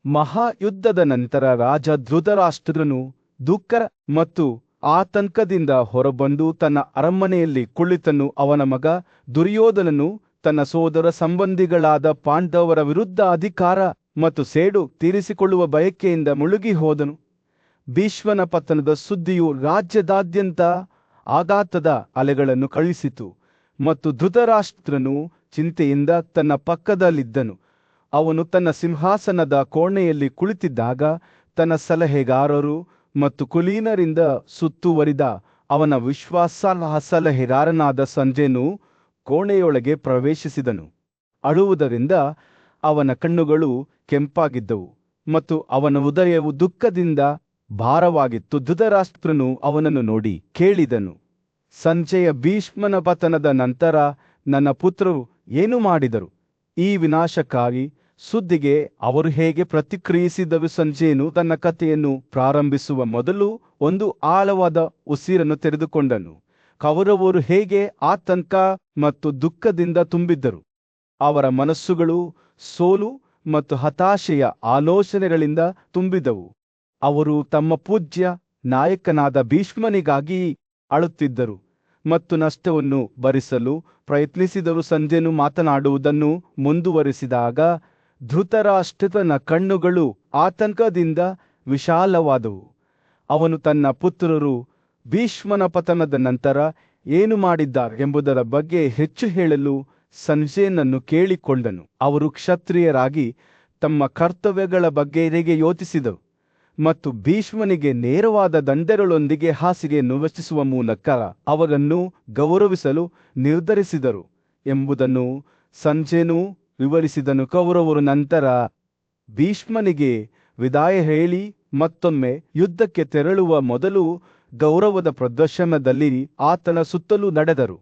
ಮಹಾಯುದ್ಧದ ನಂತರ ರಾಜ ಧೃತರಾಷ್ಟ್ರನು ದುಃಖ ಮತ್ತು ಆತಂಕದಿಂದ ಹೊರಬಂದು ತನ್ನ ಅರಮನೆಯಲ್ಲಿ ಕುಳಿತನು. ಅವನ ಮಗ ದುರ್ಯೋಧನನು ತನ್ನ ಸೋದರ ಸಂಬಂಧಿಗಳಾದ ಪಾಂಡವರ ವಿರುದ್ಧ ಅಧಿಕಾರ ಮತ್ತು ಸೇಡು ತೀರಿಸಿಕೊಳ್ಳುವ ಬಯಕೆಯಿಂದ ಮುಳುಗಿ ಹೋದನು. ಭೀಷ್ಮನ ಪತನದ ಸುದ್ದಿಯು ರಾಜ್ಯದಾದ್ಯಂತ ಆಘಾತದ ಅಲೆಗಳನ್ನು ಕಳುಹಿಸಿತು ಮತ್ತು ಧೃತರಾಷ್ಟ್ರನು ಚಿಂತೆಯಿಂದ ತನ್ನ ಪಕ್ಕದಲ್ಲಿದ್ದನು. ಅವನು ತನ್ನ ಸಿಂಹಾಸನದ ಕೋಣೆಯಲ್ಲಿ ಕುಳಿತಿದ್ದಾಗ ತನ್ನ ಸಲಹೆಗಾರರು ಮತ್ತು ಕುಲೀನರಿಂದ ಸುತ್ತುವರಿದ ಅವನ ವಿಶ್ವಾಸಾರ್ಹ ಸಲಹೆಗಾರನಾದ ಸಂಜಯನು ಕೋಣೆಯೊಳಗೆ ಪ್ರವೇಶಿಸಿದನು. ಅಳುವುದರಿಂದ ಅವನ ಕಣ್ಣುಗಳು ಕೆಂಪಾಗಿದ್ದವು ಮತ್ತು ಅವನ ಹೃದಯವು ದುಃಖದಿಂದ ಭಾರವಾಗಿತ್ತು. ಧೃತರಾಷ್ಟ್ರನು ಅವನನ್ನು ನೋಡಿ ಕೇಳಿದನು, ಸಂಜಯ, ಭೀಷ್ಮನ ಪತನದ ನಂತರ ನನ್ನ ಪುತ್ರರು ಏನು ಮಾಡಿದರು? ಈ ವಿನಾಶಕಾರಿ ಸುದ್ದಿಗೆ ಅವರು ಹೇಗೆ ಪ್ರತಿಕ್ರಿಯಿಸಿದರು? ಸಂಜಯನು ತನ್ನ ಕಥೆಯನ್ನು ಪ್ರಾರಂಭಿಸುವ ಮೊದಲು ಒಂದು ಆಳವಾದ ಉಸಿರನ್ನು ತೆಗೆದುಕೊಂಡನು. ಕೌರವರು ಹೇಗೆ ಆತಂಕ ಮತ್ತು ದುಃಖದಿಂದ ತುಂಬಿದ್ದರು. ಅವರ ಮನಸ್ಸುಗಳು ಸೋಲು ಮತ್ತು ಹತಾಶೆಯ ಆಲೋಚನೆಗಳಿಂದ ತುಂಬಿದವು. ಅವರು ತಮ್ಮ ಪೂಜ್ಯ ನಾಯಕನಾದ ಭೀಷ್ಮನಿಗಾಗಿ ಅಳುತ್ತಿದ್ದರು ಮತ್ತು ನಷ್ಟವನ್ನು ಭರಿಸಲು ಪ್ರಯತ್ನಿಸಿದರು. ಸಂಜಯನು ಮಾತನಾಡುವುದನ್ನು ಮುಂದುವರಿಸಿದಾಗ ಧೃತರಾಷ್ಟ್ರನ ಕಣ್ಣುಗಳು ಆತಂಕದಿಂದ ವಿಶಾಲವಾದವು. ಅವನು ತನ್ನ ಪುತ್ರರು ಭೀಷ್ಮನ ಪತನದ ನಂತರ ಏನು ಮಾಡಿದ್ದಾರೆ ಎಂಬುದರ ಬಗ್ಗೆ ಹೆಚ್ಚು ಹೇಳಲು ಸಂಜಯನನ್ನು ಕೇಳಿಕೊಂಡನು. ಅವರು ಕ್ಷತ್ರಿಯರಾಗಿ ತಮ್ಮ ಕರ್ತವ್ಯಗಳ ಬಗ್ಗೆ ಹೇಗೆ ಯೋಚಿಸಿದರು ಮತ್ತು ಭೀಷ್ಮನಿಗೆ ನೇರವಾದ ದಂಡಗಳೊಂದಿಗೆ ಹಾಸಿಗೆಯನ್ನು ರಚಿಸುವ ಮೂಲಕ ಅವರನ್ನು ಗೌರವಿಸಲು ನಿರ್ಧರಿಸಿದರು ಎಂಬುದನ್ನು ಸಂಜಯನು ವಿವರಿಸಿದನು. ಕೌರವರು ನಂತರ ಭೀಷ್ಮನಿಗೆ ವಿದಾಯ ಹೇಳಿ ಮತ್ತೊಮ್ಮೆ ಯುದ್ಧಕ್ಕೆ ತೆರಳುವ ಮೊದಲು ಗೌರವದ ಪ್ರದರ್ಶನದಲ್ಲಿ ಆತನ ಸುತ್ತಲೂ ನಡೆದರು.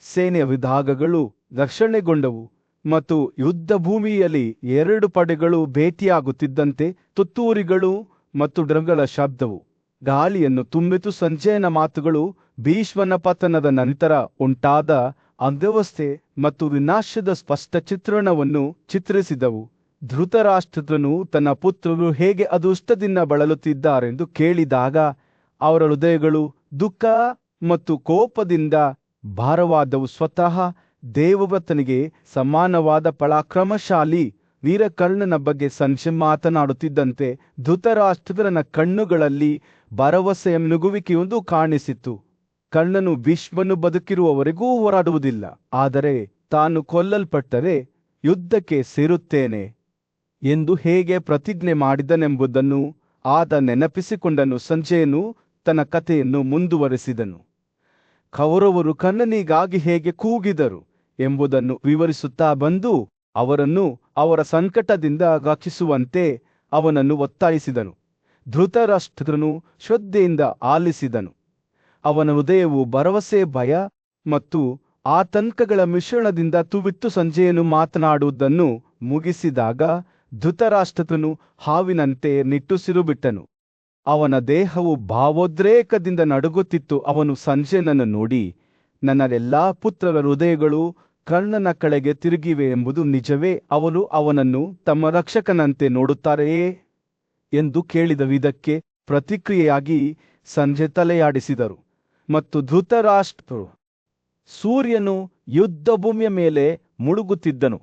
ಸೇನೆಯ ವಿಭಾಗಗಳು ರಕ್ಷಣೆಗೊಂಡವು ಮತ್ತು ಯುದ್ಧ ಭೂಮಿಯಲ್ಲಿ ಎರಡು ಪಡೆಗಳು ಭೇಟಿಯಾಗುತ್ತಿದ್ದಂತೆ ತುತ್ತೂರಿಗಳು ಮತ್ತು ಡ್ರಮ್ಗಳ ಶಬ್ದವು ಗಾಳಿಯನ್ನು ತುಂಬಿತು. ಸಂಜಯನ ಮಾತುಗಳು ಭೀಷ್ಮನ ಪತನದ ನಂತರ ಉಂಟಾದ ಅವ್ಯವಸ್ಥೆ ಮತ್ತು ವಿನಾಶದ ಸ್ಪಷ್ಟ ಚಿತ್ರಣವನ್ನು ಚಿತ್ರಿಸಿದವು. ಧೃತರಾಷ್ಟ್ರನು ತನ್ನ ಪುತ್ರರು ಹೇಗೆ ಅದೃಷ್ಟದಿಂದ ಬಳಲುತ್ತಿದ್ದಾರೆಂದು ಕೇಳಿದಾಗ ಅವರ ಹೃದಯಗಳು ದುಃಖ ಮತ್ತು ಕೋಪದಿಂದ ಭಾರವಾದವು. ಸ್ವತಃ ದೇವವ್ರತನಿಗೆ ಸಮಾನವಾದ ಪರಾಕ್ರಮಶಾಲಿ ವೀರಕರ್ಣನ ಬಗ್ಗೆ ಸಂಜಯ ಮಾತನಾಡುತ್ತಿದ್ದಂತೆ ಧೃತರಾಷ್ಟ್ರನ ಕಣ್ಣುಗಳಲ್ಲಿ ಭರವಸೆಯ ನುಗ್ಗುವಿಕೆಯೊಂದು ಕಾಣಿಸಿತು. ಕರ್ಣನು ಭೀಷ್ಮನು ಬದುಕಿರುವವರೆಗೂ ಹೋರಾಡುವುದಿಲ್ಲ, ಆದರೆ ತಾನು ಕೊಲ್ಲಲ್ಪಟ್ಟರೆ ಯುದ್ಧಕ್ಕೆ ಸೇರುತ್ತೇನೆ ಎಂದು ಹೇಗೆ ಪ್ರತಿಜ್ಞೆ ಮಾಡಿದನೆಂಬುದನ್ನು ಆತ ನೆನಪಿಸಿಕೊಂಡನು. ಸಂಜಯನು ತನ್ನ ಕಥೆಯನ್ನು ಮುಂದುವರೆಸಿದನು. ಕೌರವರು ಕರ್ಣನಿಗಾಗಿ ಹೇಗೆ ಕೂಗಿದರು ಎಂಬುದನ್ನು ವಿವರಿಸುತ್ತಾ ಬಂದು ಅವರನ್ನು ಅವರ ಸಂಕಟದಿಂದ ರಕ್ಷಿಸುವಂತೆ ಅವನನ್ನು ಒತ್ತಾಯಿಸಿದನು. ಧೃತರಾಷ್ಟ್ರನು ಶ್ರದ್ಧೆಯಿಂದ ಆಲಿಸಿದನು. ಅವನ ಹೃದಯವು ಭರವಸೆ, ಭಯ ಮತ್ತು ಆತಂಕಗಳ ಮಿಶ್ರಣದಿಂದ ತುಂಬಿತ್ತು. ಸಂಜಯನು ಮಾತನಾಡುವುದನ್ನು ಮುಗಿಸಿದಾಗ ಧೃತರಾಷ್ಟ್ರನು ಹಾವಿನಂತೆ ನಿಟ್ಟುಸಿರು ಬಿಟ್ಟನು. ಅವನ ದೇಹವು ಭಾವೋದ್ರೇಕದಿಂದ ನಡುಗುತ್ತಿತ್ತು. ಅವನು ಸಂಜಯನನ್ನು ನೋಡಿ, ನನ್ನ ಎಲ್ಲಾ ಪುತ್ರರ ಹೃದಯಗಳು ಕರ್ಣನ ಕಡೆಗೆ ತಿರುಗಿವೆ ಎಂಬುದು ನಿಜವೇ? ಅವರು ಅವನನ್ನು ತಮ್ಮ ರಕ್ಷಕನಂತೆ ನೋಡುತ್ತಾರೆಯೇ ಎಂದು ಕೇಳಿದ. ಇದಕ್ಕೆ ಪ್ರತಿಕ್ರಿಯೆಯಾಗಿ ಸಂಜಯ ತಲೆಯಾಡಿಸಿದರು ಮತ್ತು ಧೃತರಾಷ್ಟ್ರರು ಸೂರ್ಯನು ಯುದ್ಧಭೂಮಿಯ ಮೇಲೆ ಮುಳುಗುತ್ತಿದ್ದನು.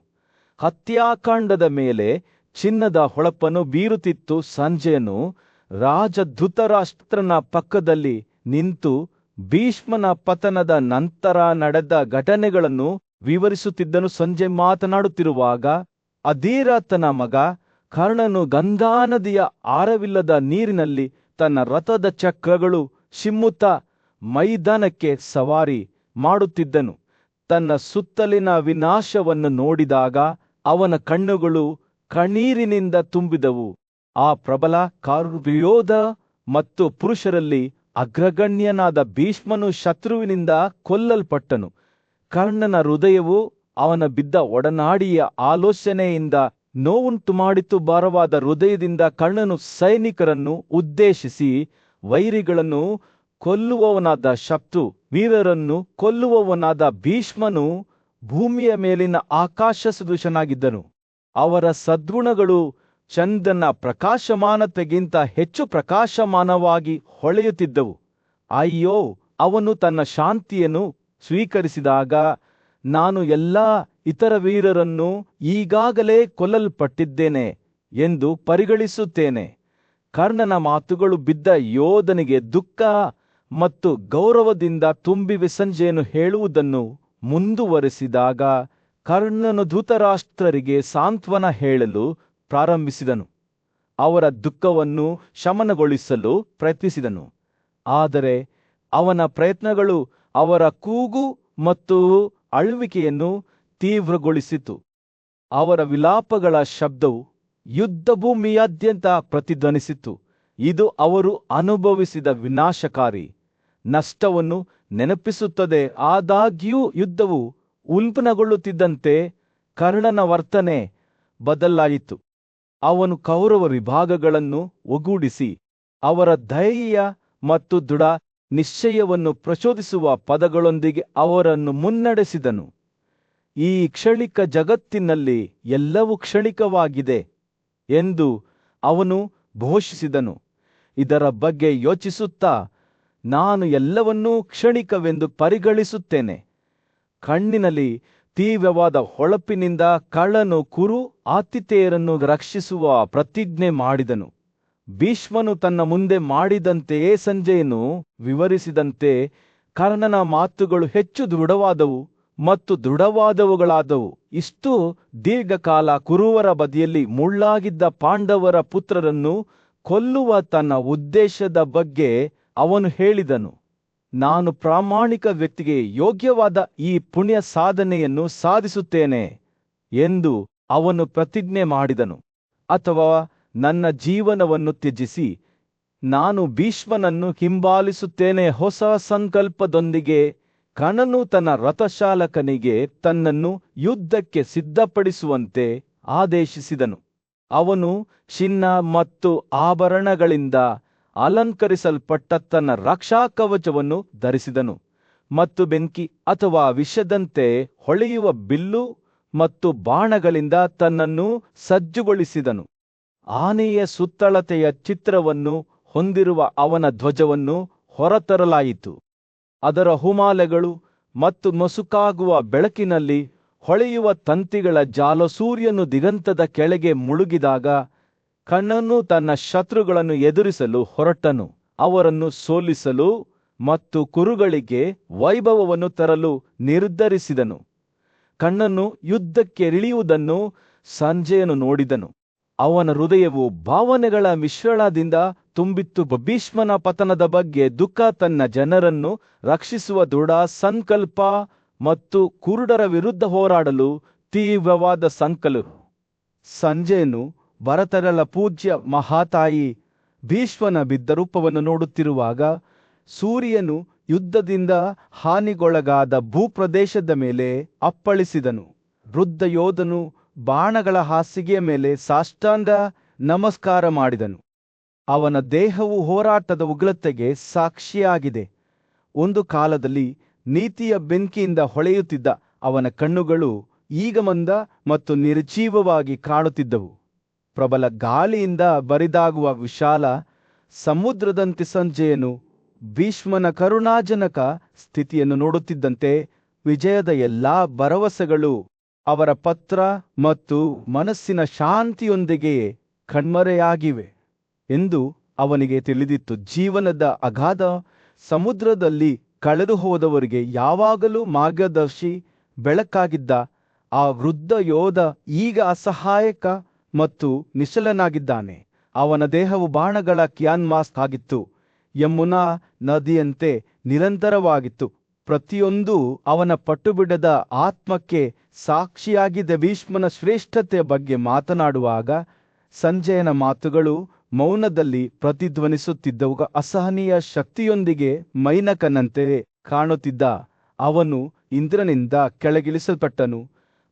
ಹತ್ಯಾಕಾಂಡದ ಮೇಲೆ ಚಿನ್ನದ ಹೊಳಪನ್ನು ಬೀರುತ್ತಿತ್ತು. ಸಂಜಯನು ರಾಜ ಧೃತರಾಷ್ಟ್ರನ ಪಕ್ಕದಲ್ಲಿ ನಿಂತು ಭೀಷ್ಮನ ಪತನದ ನಂತರ ನಡೆದ ಘಟನೆಗಳನ್ನು ವಿವರಿಸುತ್ತಿದ್ದನು. ಸಂಜಯ್ ಮಾತನಾಡುತ್ತಿರುವಾಗ ಅಧೀರಥನ ಮಗ ಕರ್ಣನು ಗಂಗಾ ನದಿಯ ಆರವಿಲ್ಲದ ನೀರಿನಲ್ಲಿ ತನ್ನ ರಥದ ಚಕ್ರಗಳು ಚಿಮ್ಮುತ್ತಾ ಮೈದಾನಕ್ಕೆ ಸವಾರಿ ಮಾಡುತ್ತಿದ್ದನು. ತನ್ನ ಸುತ್ತಲಿನ ವಿನಾಶವನ್ನು ನೋಡಿದಾಗ ಅವನ ಕಣ್ಣುಗಳು ಕಣ್ಣೀರಿನಿಂದ ತುಂಬಿದವು. ಆ ಪ್ರಬಲ ಕಾರ್ಯೋಧ ಮತ್ತು ಪುರುಷರಲ್ಲಿ ಅಗ್ರಗಣ್ಯನಾದ ಭೀಷ್ಮನು ಶತ್ರುವಿನಿಂದ ಕೊಲ್ಲಲ್ಪಟ್ಟನು. ಕರ್ಣನ ಹೃದಯವು ಅವನ ಬಿದ್ದ ಒಡನಾಡಿಯ ಆಲೋಚನೆಯಿಂದ ನೋವುಂಟು ಮಾಡಿತು. ಭಾರವಾದ ಹೃದಯದಿಂದ ಕರ್ಣನು ಸೈನಿಕರನ್ನು ಉದ್ದೇಶಿಸಿ, ವೈರಿಗಳನ್ನು ಕೊಲ್ಲುವವನಾದ ಶತ್ರು ವೀರರನ್ನು ಕೊಲ್ಲುವವನಾದ ಭೀಷ್ಮನು ಭೂಮಿಯ ಮೇಲಿನ ಆಕಾಶ ಸದೃಶನಾಗಿದ್ದನು. ಅವರ ಸದ್ಗುಣಗಳು ಚಂದ್ರನ ಪ್ರಕಾಶಮಾನತೆಗಿಂತ ಹೆಚ್ಚು ಪ್ರಕಾಶಮಾನವಾಗಿ ಹೊಳೆಯುತ್ತಿದ್ದವು. ಅಯ್ಯೋ, ಅವನು ತನ್ನ ಶಾಂತಿಯನ್ನು ಸ್ವೀಕರಿಸಿದಾಗ ನಾನು ಎಲ್ಲ ಇತರ ವೀರರನ್ನು ಈಗಾಗಲೇ ಕೊಲ್ಲಲ್ಪಟ್ಟಿದ್ದೇನೆ ಎಂದು ಪರಿಗಣಿಸುತ್ತೇನೆ. ಕರ್ಣನ ಮಾತುಗಳು ಬಿದ್ದ ಯೋಧನಿಗೆ ದುಃಖ ಮತ್ತು ಗೌರವದಿಂದ ತುಂಬಿವೆ. ಸಂಜಯನು ಹೇಳುವುದನ್ನು ಮುಂದುವರೆಸಿದಾಗ ಕರ್ಣನು ಧೃತರಾಷ್ಟ್ರರಿಗೆ ಸಾಂತ್ವನ ಹೇಳಲು ಪ್ರಾರಂಭಿಸಿದನು. ಅವರ ದುಃಖವನ್ನು ಶಮನಗೊಳಿಸಲು ಪ್ರಯತ್ನಿಸಿದನು. ಆದರೆ ಅವನ ಪ್ರಯತ್ನಗಳು ಅವರ ಕೂಗು ಮತ್ತು ಅಳುವಿಕೆಯನ್ನು ತೀವ್ರಗೊಳಿಸಿತು. ಅವರ ವಿಲಾಪಗಳ ಶಬ್ದವು ಯುದ್ಧಭೂಮಿಯಾದ್ಯಂತ ಪ್ರತಿಧ್ವನಿಸಿತು. ಇದು ಅವರು ಅನುಭವಿಸಿದ ವಿನಾಶಕಾರಿ ನಷ್ಟವನ್ನು ನೆನಪಿಸುತ್ತದೆ. ಆದಾಗ್ಯೂ ಯುದ್ಧವು ಉಲ್ಬಣಗೊಳ್ಳುತ್ತಿದ್ದಂತೆ ಕರ್ಣನ ವರ್ತನೆ ಬದಲಾಯಿತು. ಅವನು ಕೌರವ ವಿಭಾಗಗಳನ್ನು ಒಗ್ಗೂಡಿಸಿ ಅವರ ಧೈರ್ಯ ಮತ್ತು ದೃಢ ನಿಶ್ಚಯವನ್ನು ಪ್ರಚೋದಿಸುವ ಪದಗಳೊಂದಿಗೆ ಅವರನ್ನು ಮುನ್ನಡೆಸಿದನು. ಈ ಕ್ಷಣಿಕ ಜಗತ್ತಿನಲ್ಲಿ ಎಲ್ಲವೂ ಕ್ಷಣಿಕವಾಗಿದೆ ಎಂದು ಅವನು ಘೋಷಿಸಿದನು. ಇದರ ಬಗ್ಗೆ ಯೋಚಿಸುತ್ತಾ ನಾನು ಎಲ್ಲವನ್ನೂ ಕ್ಷಣಿಕವೆಂದು ಪರಿಗಣಿಸುತ್ತೇನೆ. ಕಣ್ಣಿನಲ್ಲಿ ತೀವ್ರವಾದ ಹೊಳಪಿನಿಂದ ಕಳ್ಳನು ಕುರು ಆತಿಥೇಯರನ್ನು ರಕ್ಷಿಸುವ ಪ್ರತಿಜ್ಞೆ ಮಾಡಿದನು. ಭೀಷ್ಮನು ತನ್ನ ಮುಂದೆ ಮಾಡಿದಂತೆಯೇ ಸಂಜಯನು ವಿವರಿಸಿದಂತೆ ಕರ್ಣನ ಮಾತುಗಳು ಹೆಚ್ಚು ದೃಢವಾದವು ಮತ್ತು ದೃಢವಾದವುಗಳಾದವು. ಇಷ್ಟು ದೀರ್ಘಕಾಲ ಕುರುವರ ಬದಿಯಲ್ಲಿ ಮುಳ್ಳಾಗಿದ್ದ ಪಾಂಡವರ ಪುತ್ರರನ್ನು ಕೊಲ್ಲುವ ತನ್ನ ಉದ್ದೇಶದ ಬಗ್ಗೆ ಅವನು ಹೇಳಿದನು. ನಾನು ಪ್ರಾಮಾಣಿಕ ವ್ಯಕ್ತಿಗೆ ಯೋಗ್ಯವಾದ ಈ ಪುಣ್ಯ ಸಾಧನೆಯನ್ನು ಸಾಧಿಸುತ್ತೇನೆ ಎಂದು ಅವನು ಪ್ರತಿಜ್ಞೆ ಮಾಡಿದನು. ಅಥವಾ ನನ್ನ ಜೀವನವನ್ನು ತ್ಯಜಿಸಿ ನಾನು ಭೀಷ್ಮನನ್ನು ಹಿಂಬಾಲಿಸುತ್ತೇನೆ. ಹೊಸ ಸಂಕಲ್ಪದೊಂದಿಗೆ ಕರ್ಣನು ತನ್ನ ರಥಚಾಲಕನಿಗೆ ತನ್ನನ್ನು ಯುದ್ಧಕ್ಕೆ ಸಿದ್ಧಪಡಿಸುವಂತೆ ಆದೇಶಿಸಿದನು. ಅವನು ಚಿನ್ನ ಮತ್ತು ಆಭರಣಗಳಿಂದ ಅಲಂಕರಿಸಲ್ಪಟ್ಟ ತನ್ನ ರಕ್ಷಾ ಕವಚವನ್ನು ಧರಿಸಿದನು ಮತ್ತು ಬೆಂಕಿ ಅಥವಾ ವಿಷದಂತೆ ಹೊಳೆಯುವ ಬಿಲ್ಲು ಮತ್ತು ಬಾಣಗಳಿಂದ ತನ್ನನ್ನು ಸಜ್ಜುಗೊಳಿಸಿದನು. ಆನೆಯ ಸುತ್ತಳತೆಯ ಚಿತ್ರವನ್ನು ಹೊಂದಿರುವ ಅವನ ಧ್ವಜವನ್ನು ಹೊರತರಲಾಯಿತು. ಅದರ ಹುಮಾಲೆಗಳು ಮತ್ತು ಮಸುಕಾಗುವ ಬೆಳಕಿನಲ್ಲಿ ಹೊಳೆಯುವ ತಂತಿಗಳ ಜಾಲ ಸೂರ್ಯನು ದಿಗಂತದ ಕೆಳಗೆ ಮುಳುಗಿದಾಗ ಕರ್ಣನು ತನ್ನ ಶತ್ರುಗಳನ್ನು ಎದುರಿಸಲು ಹೊರಟನು. ಅವರನ್ನು ಸೋಲಿಸಲು ಮತ್ತು ಕುರುಗಳಿಗೆ ವೈಭವವನ್ನು ತರಲು ನಿರ್ಧರಿಸಿದನು. ಕರ್ಣನು ಯುದ್ಧಕ್ಕಿಳಿಯುವುದನ್ನು ಸಂಜಯನು ನೋಡಿದನು. ಅವನ ಹೃದಯವು ಭಾವನೆಗಳ ಮಿಶ್ರಣದಿಂದ ತುಂಬಿತ್ತು. ಭೀಷ್ಮನ ಪತನದ ಬಗ್ಗೆ ದುಃಖ, ತನ್ನ ಜನರನ್ನು ರಕ್ಷಿಸುವ ದೃಢ ಸಂಕಲ್ಪ ಮತ್ತು ಕುರುಡರ ವಿರುದ್ಧ ಹೋರಾಡಲು ತೀವ್ರವಾದ ಸಂಕಲ್ಪ. ಸಂಜಯನು ಭರತರಲ ಪೂಜ್ಯ ಮಹಾತಾಯಿ ಭೀಷ್ಮನ ಬಿದ್ದರೂಪವನ್ನು ನೋಡುತ್ತಿರುವಾಗ ಸೂರ್ಯನು ಯುದ್ಧದಿಂದ ಹಾನಿಗೊಳಗಾದ ಭೂಪ್ರದೇಶದ ಮೇಲೆ ಅಪ್ಪಳಿಸಿದನು. ವೃದ್ಧ ಯೋಧನು ಬಾಣಗಳ ಹಾಸಿಗೆಯ ಮೇಲೆ ಸಾಷ್ಟಾಂಗ ನಮಸ್ಕಾರ ಮಾಡಿದನು. ಅವನ ದೇಹವು ಹೋರಾಟದ ಉಗ್ರತೆಗೆ ಸಾಕ್ಷಿಯಾಗಿದೆ. ಒಂದು ಕಾಲದಲ್ಲಿ ನೀತಿಯ ಬೆಂಕಿಯಿಂದ ಹೊಳೆಯುತ್ತಿದ್ದ ಅವನ ಕಣ್ಣುಗಳು ಈಗ ಮಂದ ಮತ್ತು ನಿರ್ಜೀವವಾಗಿ ಕಾಣುತ್ತಿದ್ದವು. ಪ್ರಬಲ ಗಾಳಿಯಿಂದ ಬರಿದಾಗುವ ವಿಶಾಲ ಸಮುದ್ರದಂತೆ ಸಂಜಯನು ಭೀಷ್ಮನ ಕರುಣಾಜನಕ ಸ್ಥಿತಿಯನ್ನು ನೋಡುತ್ತಿದ್ದಂತೆ ವಿಜಯದ ಎಲ್ಲಾ ಭರವಸೆಗಳು ಅವರ ಪತ್ರ ಮತ್ತು ಮನಸ್ಸಿನ ಶಾಂತಿಯೊಂದಿಗೆ ಕಣ್ಮರೆಯಾಗಿವೆ ಎಂದು ಅವನಿಗೆ ತಿಳಿದಿತ್ತು. ಜೀವನದ ಅಗಾಧ ಸಮುದ್ರದಲ್ಲಿ ಕಳೆದು ಹೋದವರಿಗೆ ಯಾವಾಗಲೂ ಮಾರ್ಗದರ್ಶಿ ಬೆಳಕಾಗಿದ್ದ ಆ ವೃದ್ಧ ಯೋಧ ಈಗ ಅಸಹಾಯಕ ಮತ್ತು ನಿಶ್ಚಲನಾಗಿದ್ದಾನೆ. ಅವನ ದೇಹವು ಬಾಣಗಳ ಕ್ಯಾನ್ವಾಸ್ ಆಗಿತ್ತು. ಯಮುನಾ ನದಿಯಂತೆ ನಿರಂತರವಾಗಿತ್ತು. ಪ್ರತಿಯೊಂದು ಅವನ ಪಟ್ಟುಬಿಡದ ಆತ್ಮಕ್ಕೆ ಸಾಕ್ಷಿಯಾಗಿದೆ. ಭೀಷ್ಮನ ಶ್ರೇಷ್ಠತೆಯ ಬಗ್ಗೆ ಮಾತನಾಡುವಾಗ ಸಂಜಯನ ಮಾತುಗಳು ಮೌನದಲ್ಲಿ ಪ್ರತಿಧ್ವನಿಸುತ್ತಿದ್ದವು. ಅಸಹನೀಯ ಶಕ್ತಿಯೊಂದಿಗೆ ಮೈನಕನಂತೆ ಕಾಣುತ್ತಿದ್ದ ಅವನು ಇಂದ್ರನಿಂದ ಕೆಳಗಿಳಿಸಲ್ಪಟ್ಟನು.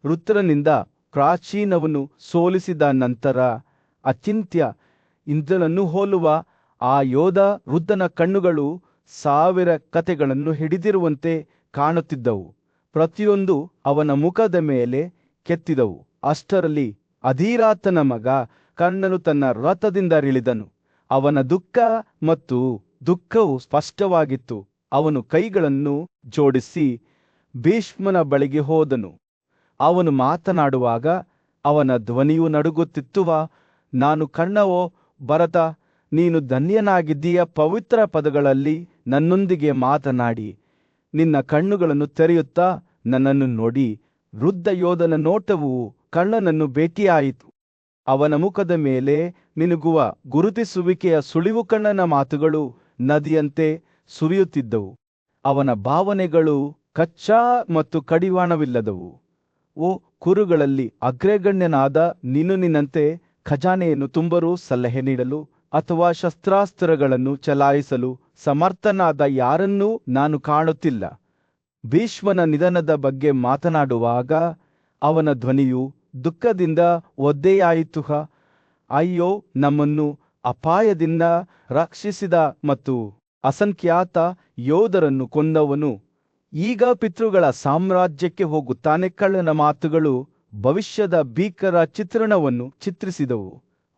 ರುದ್ರನಿಂದ ಪ್ರಾಚೀನವನ್ನು ಸೋಲಿಸಿದ ನಂತರ ಅಚಿಂತ್ಯ ಇಂದ್ರನನ್ನು ಹೋಲುವ ಆ ಯೋಧ ವೃದ್ಧನ ಕಣ್ಣುಗಳು 1000 ಕತೆಗಳನ್ನು ಹಿಡಿದಿರುವಂತೆ ಕಾಣುತ್ತಿದ್ದವು. ಪ್ರತಿಯೊಂದು ಅವನ ಮುಖದ ಮೇಲೆ ಕೆತ್ತಿದವು. ಅಷ್ಟರಲ್ಲಿ ಅಧೀರಾತನ ಮಗ ಕರ್ಣನು ತನ್ನ ರಥದಿಂದ ಇಳಿದನು. ಅವನ ದುಃಖವು ಸ್ಪಷ್ಟವಾಗಿತ್ತು. ಅವನು ಕೈಗಳನ್ನು ಜೋಡಿಸಿ ಭೀಷ್ಮನ ಬಳಿಗೆ ಹೋದನು. ಅವನು ಮಾತನಾಡುವಾಗ ಅವನ ಧ್ವನಿಯು ನಡುಗುತ್ತಿತ್ತುವ, ನಾನು ಕರ್ಣವೋ ಭರತ, ನೀನು ಧನ್ಯನಾಗಿದ್ದೀಯ. ಪವಿತ್ರ ಪದಗಳಲ್ಲಿ ನನ್ನೊಂದಿಗೆ ಮಾತನಾಡಿ ನಿನ್ನ ಕಣ್ಣುಗಳನ್ನು ತೆರೆಯುತ್ತಾ ನನ್ನನ್ನು ನೋಡಿ. ವೃದ್ಧ ಯೋಧನ ನೋಟವು ಕರ್ಣನನ್ನು ಭೇಟಿಯಾಯಿತು. ಅವನ ಮುಖದ ಮೇಲೆ ಮಿನುಗುವ ಗುರುತಿಸುವಿಕೆಯ ಸುಳಿವು ಕರ್ಣನ ಮಾತುಗಳು ನದಿಯಂತೆ ಸುರಿಯುತ್ತಿದ್ದವು. ಅವನ ಭಾವನೆಗಳು ಕಚ್ಚಾ ಮತ್ತು ಕಡಿವಾಣವಿಲ್ಲದವು. ಓ ಕುರುಗಳಲ್ಲಿ ಅಗ್ರಗಣ್ಯನಾದ ನೀನು ನಿನ್ನಂತೆ ಖಜಾನೆಯನ್ನು ತುಂಬಲು, ಸಲಹೆ ನೀಡಲು ಅಥವಾ ಶಸ್ತ್ರಾಸ್ತ್ರಗಳನ್ನು ಚಲಾಯಿಸಲು ಸಮರ್ಥನಾದ ಯಾರನ್ನೂ ನಾನು ಕಾಣುತ್ತಿಲ್ಲ. ಭೀಷ್ಮನ ನಿಧನದ ಬಗ್ಗೆ ಮಾತನಾಡುವಾಗ ಅವನ ಧ್ವನಿಯು ದುಃಖದಿಂದ ಒದ್ದೆಯಾಯಿತು. ಅಯ್ಯೋ, ನಮ್ಮನ್ನು ಅಪಾಯದಿಂದ ರಕ್ಷಿಸಿದ ಮತ್ತು ಅಸಂಖ್ಯಾತ ಯೋಧರನ್ನು ಕೊಂದವನು ಈಗ ಪಿತೃಗಳ ಸಾಮ್ರಾಜ್ಯಕ್ಕೆ ಹೋಗುತ್ತಾನೆ. ಕಳ್ಳನ ಮಾತುಗಳು ಭವಿಷ್ಯದ ಭೀಕರ ಚಿತ್ರಣವನ್ನು ಚಿತ್ರಿಸಿದವು.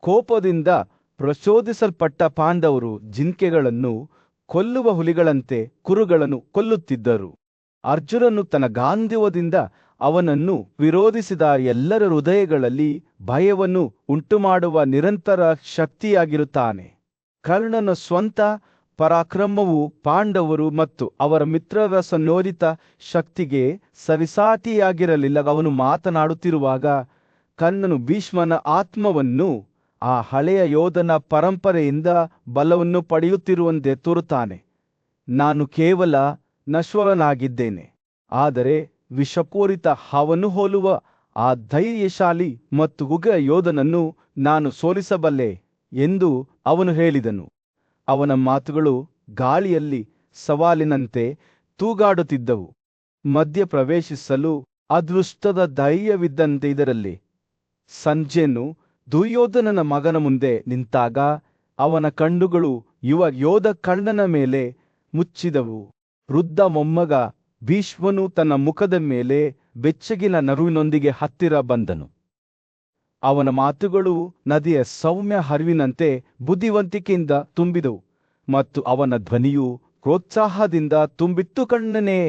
ಕೋಪದಿಂದ ಪ್ರಚೋದಿಸಲ್ಪಟ್ಟ ಪಾಂಡವರು ಜಿಂಕೆಗಳನ್ನು ಕೊಲ್ಲುವ ಹುಲಿಗಳಂತೆ ಕುರುಗಳನ್ನು ಕೊಲ್ಲುತ್ತಿದ್ದರು. ಅರ್ಜುನನು ತನ್ನ ಗಾಂಧೀವದಿಂದ ಅವನನ್ನು ವಿರೋಧಿಸಿದ ಎಲ್ಲರ ಹೃದಯಗಳಲ್ಲಿ ಭಯವನ್ನು ಉಂಟುಮಾಡುವ ನಿರಂತರ ಶಕ್ತಿಯಾಗಿರುತ್ತಾನೆ. ಕರ್ಣನ ಸ್ವಂತ ಪರಾಕ್ರಮವು ಪಾಂಡವರು ಮತ್ತು ಅವರ ಮಿತ್ರರ ಸಂಯೋಜಿತ ಶಕ್ತಿಗೆ ಸರಿಸಾಟಿಯಾಗಿರಲಿಲ್ಲ. ಅವನು ಮಾತನಾಡುತ್ತಿರುವಾಗ ಕರ್ಣನು ಭೀಷ್ಮನ ಆತ್ಮವನ್ನು ಆ ಹಳೆಯ ಯೋಧನ ಪರಂಪರೆಯಿಂದ ಬಲವನ್ನು ಪಡೆಯುತ್ತಿರುವಂತೆ ತೋರುತ್ತಾನೆ. ನಾನು ಕೇವಲ ನಶ್ವರನಾಗಿದ್ದೇನೆ, ಆದರೆ ವಿಷಪೂರಿತ ಹಾವನ್ನು ಹೋಲುವ ಆ ಧೈರ್ಯಶಾಲಿ ಮತ್ತು ಉಗ್ರ ಯೋಧನನ್ನು ನಾನು ಸೋಲಿಸಬಲ್ಲೆ ಎಂದು ಅವನು ಹೇಳಿದನು. ಅವನ ಮಾತುಗಳು ಗಾಳಿಯಲ್ಲಿ ಸವಾಲಿನಂತೆ ತೂಗಾಡುತ್ತಿದ್ದವು. ಮಧ್ಯ ಪ್ರವೇಶಿಸಲು ಅದೃಷ್ಟದ ಧೈರ್ಯವಿದ್ದಂತೆ ಇದರಲ್ಲಿ. ಸಂಜಯನು ದುರ್ಯೋಧನನ ಮಗನ ಮುಂದೆ ನಿಂತಾಗ ಅವನ ಕಣ್ಣುಗಳು ಯುವ ಯೋಧ ಕರ್ಣನ ಮೇಲೆ ಮುಚ್ಚಿದವು. ವೃದ್ಧ ಮೊಮ್ಮಗ ಭೀಷ್ಮನು ತನ್ನ ಮುಖದ ಮೇಲೆ ಬೆಚ್ಚಗಿನ ನರುವಿನೊಂದಿಗೆ ಹತ್ತಿರ ಬಂದನು. ಅವನ ಮಾತುಗಳು ನದಿಯ ಸೌಮ್ಯ ಹರಿವಿನಂತೆ ಬುದ್ಧಿವಂತಿಕೆಯಿಂದ ತುಂಬಿದವು ಮತ್ತು ಅವನ ಧ್ವನಿಯು ಪ್ರೋತ್ಸಾಹದಿಂದ ತುಂಬಿತ್ತು. ಕರ್ಣನೇ,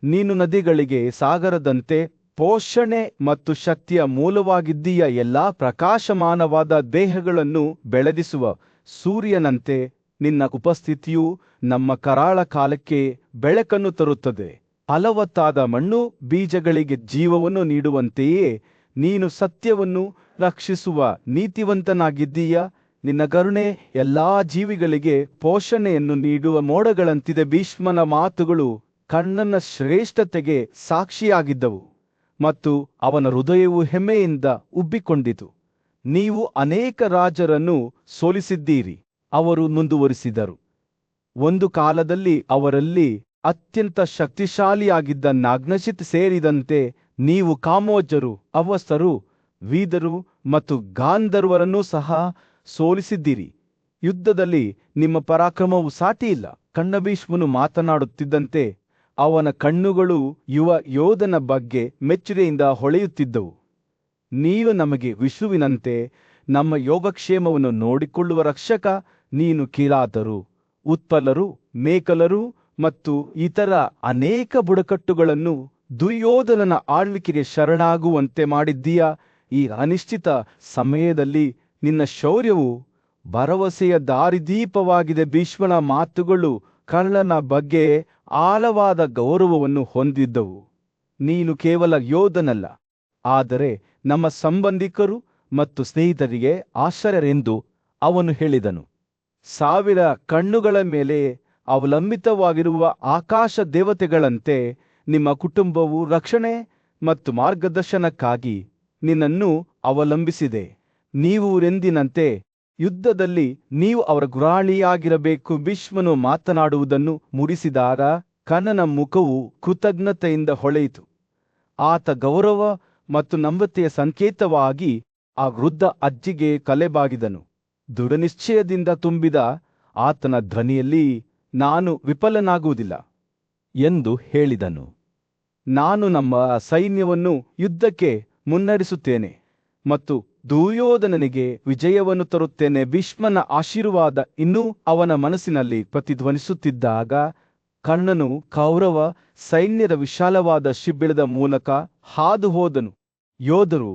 ನೀನು ನದಿಗಳಿಗೆ ಸಾಗರದಂತೆ ಪೋಷಣೆ ಮತ್ತು ಶಕ್ತಿಯ ಮೂಲವಾಗಿದ್ದೀಯ. ಎಲ್ಲಾ ಪ್ರಕಾಶಮಾನವಾದ ದೇಹಗಳನ್ನು ಬೆಳಗಿಸುವ ಸೂರ್ಯನಂತೆ ನಿನ್ನ ಉಪಸ್ಥಿತಿಯು ನಮ್ಮ ಕರಾಳ ಕಾಲಕ್ಕೆ ಬೆಳಕನ್ನು ತರುತ್ತದೆ. ಫಲವತ್ತಾದ ಮಣ್ಣು ಬೀಜಗಳಿಗೆ ಜೀವವನ್ನು ನೀಡುವಂತೆಯೇ ನೀನು ಸತ್ಯವನ್ನು ರಕ್ಷಿಸುವ ನೀತಿವಂತನಾಗಿದ್ದೀಯ. ನಿನ್ನ ಕರುಣೆ ಎಲ್ಲಾ ಜೀವಿಗಳಿಗೆ ಪೋಷಣೆಯನ್ನು ನೀಡುವ ಮೋಡಗಳಂತಿದೆ. ಭೀಷ್ಮನ ಮಾತುಗಳು ಕರ್ಣನ ಶ್ರೇಷ್ಠತೆಗೆ ಸಾಕ್ಷಿಯಾಗಿದ್ದವು ಮತ್ತು ಅವನ ಹೃದಯವು ಹೆಮ್ಮೆಯಿಂದ ಉಬ್ಬಿಕೊಂಡಿತು. ನೀವು ಅನೇಕ ರಾಜರನ್ನು ಸೋಲಿಸಿದ್ದೀರಿ, ಅವರು ಮುಂದುವರಿಸಿದರು. ಒಂದು ಕಾಲದಲ್ಲಿ ಅವರಲ್ಲಿ ಅತ್ಯಂತ ಶಕ್ತಿಶಾಲಿಯಾಗಿದ್ದ ನಗ್ನಚಿತ್ ಸೇರಿದಂತೆ ನೀವು ಕಾಮೋಜರು, ಅವಸ್ಥರು, ವೀದರು ಮತ್ತು ಗಾಂಧರ್ವರನ್ನೂ ಸಹ ಸೋಲಿಸಿದ್ದೀರಿ. ಯುದ್ಧದಲ್ಲಿ ನಿಮ್ಮ ಪರಾಕ್ರಮವು ಸಾಟಿಯಿಲ್ಲ. ಭೀಷ್ಮನು ಮಾತನಾಡುತ್ತಿದ್ದಂತೆ ಅವನ ಕಣ್ಣುಗಳು ಯುವ ಯೋಧನ ಬಗ್ಗೆ ಮೆಚ್ಚುಗೆಯಿಂದ ಹೊಳೆಯುತ್ತಿದ್ದವು. ನೀನು ನಮಗೆ ವಿಷ್ಣುವಿನಂತೆ ನಮ್ಮ ಯೋಗಕ್ಷೇಮವನ್ನು ನೋಡಿಕೊಳ್ಳುವ ರಕ್ಷಕ. ನೀನು ಕಿರಾತರು, ಉತ್ಪಲರು, ಮೇಕಲರು ಮತ್ತು ಇತರ ಅನೇಕ ಬುಡಕಟ್ಟುಗಳನ್ನು ದುರ್ಯೋಧನನ ಆಳ್ವಿಕೆಗೆ ಶರಣಾಗುವಂತೆ ಮಾಡಿದ್ದೀಯ. ಈ ಅನಿಶ್ಚಿತ ಸಮಯದಲ್ಲಿ ನಿನ್ನ ಶೌರ್ಯವು ಭರವಸೆಯ ದಾರಿದೀಪವಾಗಿದೆ. ಭೀಷ್ಮನ ಮಾತುಗಳು ಕರ್ಣನ ಬಗ್ಗೆ ಆಳವಾದ ಗೌರವವನ್ನು ಹೊಂದಿದ್ದವು. ನೀನು ಕೇವಲ ಯೋಧನಲ್ಲ, ಆದರೆ ನಮ್ಮ ಸಂಬಂಧಿಕರು ಮತ್ತು ಸ್ನೇಹಿತರಿಗೆ ಆಶ್ಚರ್ಯರೆಂದು ಅವನು ಹೇಳಿದನು. 1000 ಕಣ್ಣುಗಳ ಮೇಲೆ ಅವಲಂಬಿತವಾಗಿರುವ ಆಕಾಶ ದೇವತೆಗಳಂತೆ ನಿಮ್ಮ ಕುಟುಂಬವು ರಕ್ಷಣೆ ಮತ್ತು ಮಾರ್ಗದರ್ಶನಕ್ಕಾಗಿ ನಿನ್ನನ್ನು ಅವಲಂಬಿಸಿದೆ. ನೀವು ಎಂದಿನಂತೆ ಯುದ್ಧದಲ್ಲಿ ನೀವು ಅವರ ಗುರಾಣಿಯಾಗಿರಬೇಕು. ಭೀಷ್ಮನು ಮಾತನಾಡುವುದನ್ನು ಮುಗಿಸಿದಾಗ ಕರ್ಣನ ಮುಖವು ಕೃತಜ್ಞತೆಯಿಂದ ಹೊಳೆಯಿತು. ಆತ ಗೌರವ ಮತ್ತು ನಮ್ರತೆಯ ಸಂಕೇತವಾಗಿ ಆ ವೃದ್ಧ ಅಜ್ಜಿಗೆ ಕಲೆಬಾಗಿದನು. ದೃಢನಿಶ್ಚಯದಿಂದ ತುಂಬಿದ ಆತನ ಧ್ವನಿಯಲ್ಲಿ, ನಾನು ವಿಫಲನಾಗುವುದಿಲ್ಲ ಎಂದು ಹೇಳಿದನು. ನಾನು ನಮ್ಮ ಸೈನ್ಯವನ್ನು ಯುದ್ಧಕ್ಕೆ ಮುನ್ನಡೆಸುತ್ತೇನೆ ಮತ್ತು ದುರ್ಯೋಧನನಿಗೆ ವಿಜಯವನ್ನು ತರುತ್ತೇನೆ. ಭೀಷ್ಮನ ಆಶೀರ್ವಾದ ಇನ್ನೂ ಅವನ ಮನಸ್ಸಿನಲ್ಲಿ ಪ್ರತಿಧ್ವನಿಸುತ್ತಿದ್ದಾಗ ಕರ್ಣನು ಕೌರವ ಸೈನ್ಯದ ವಿಶಾಲವಾದ ಶಿಬಿರದ ಮೂಲಕ ಹಾದು ಹೋದನು. ಯೋಧರು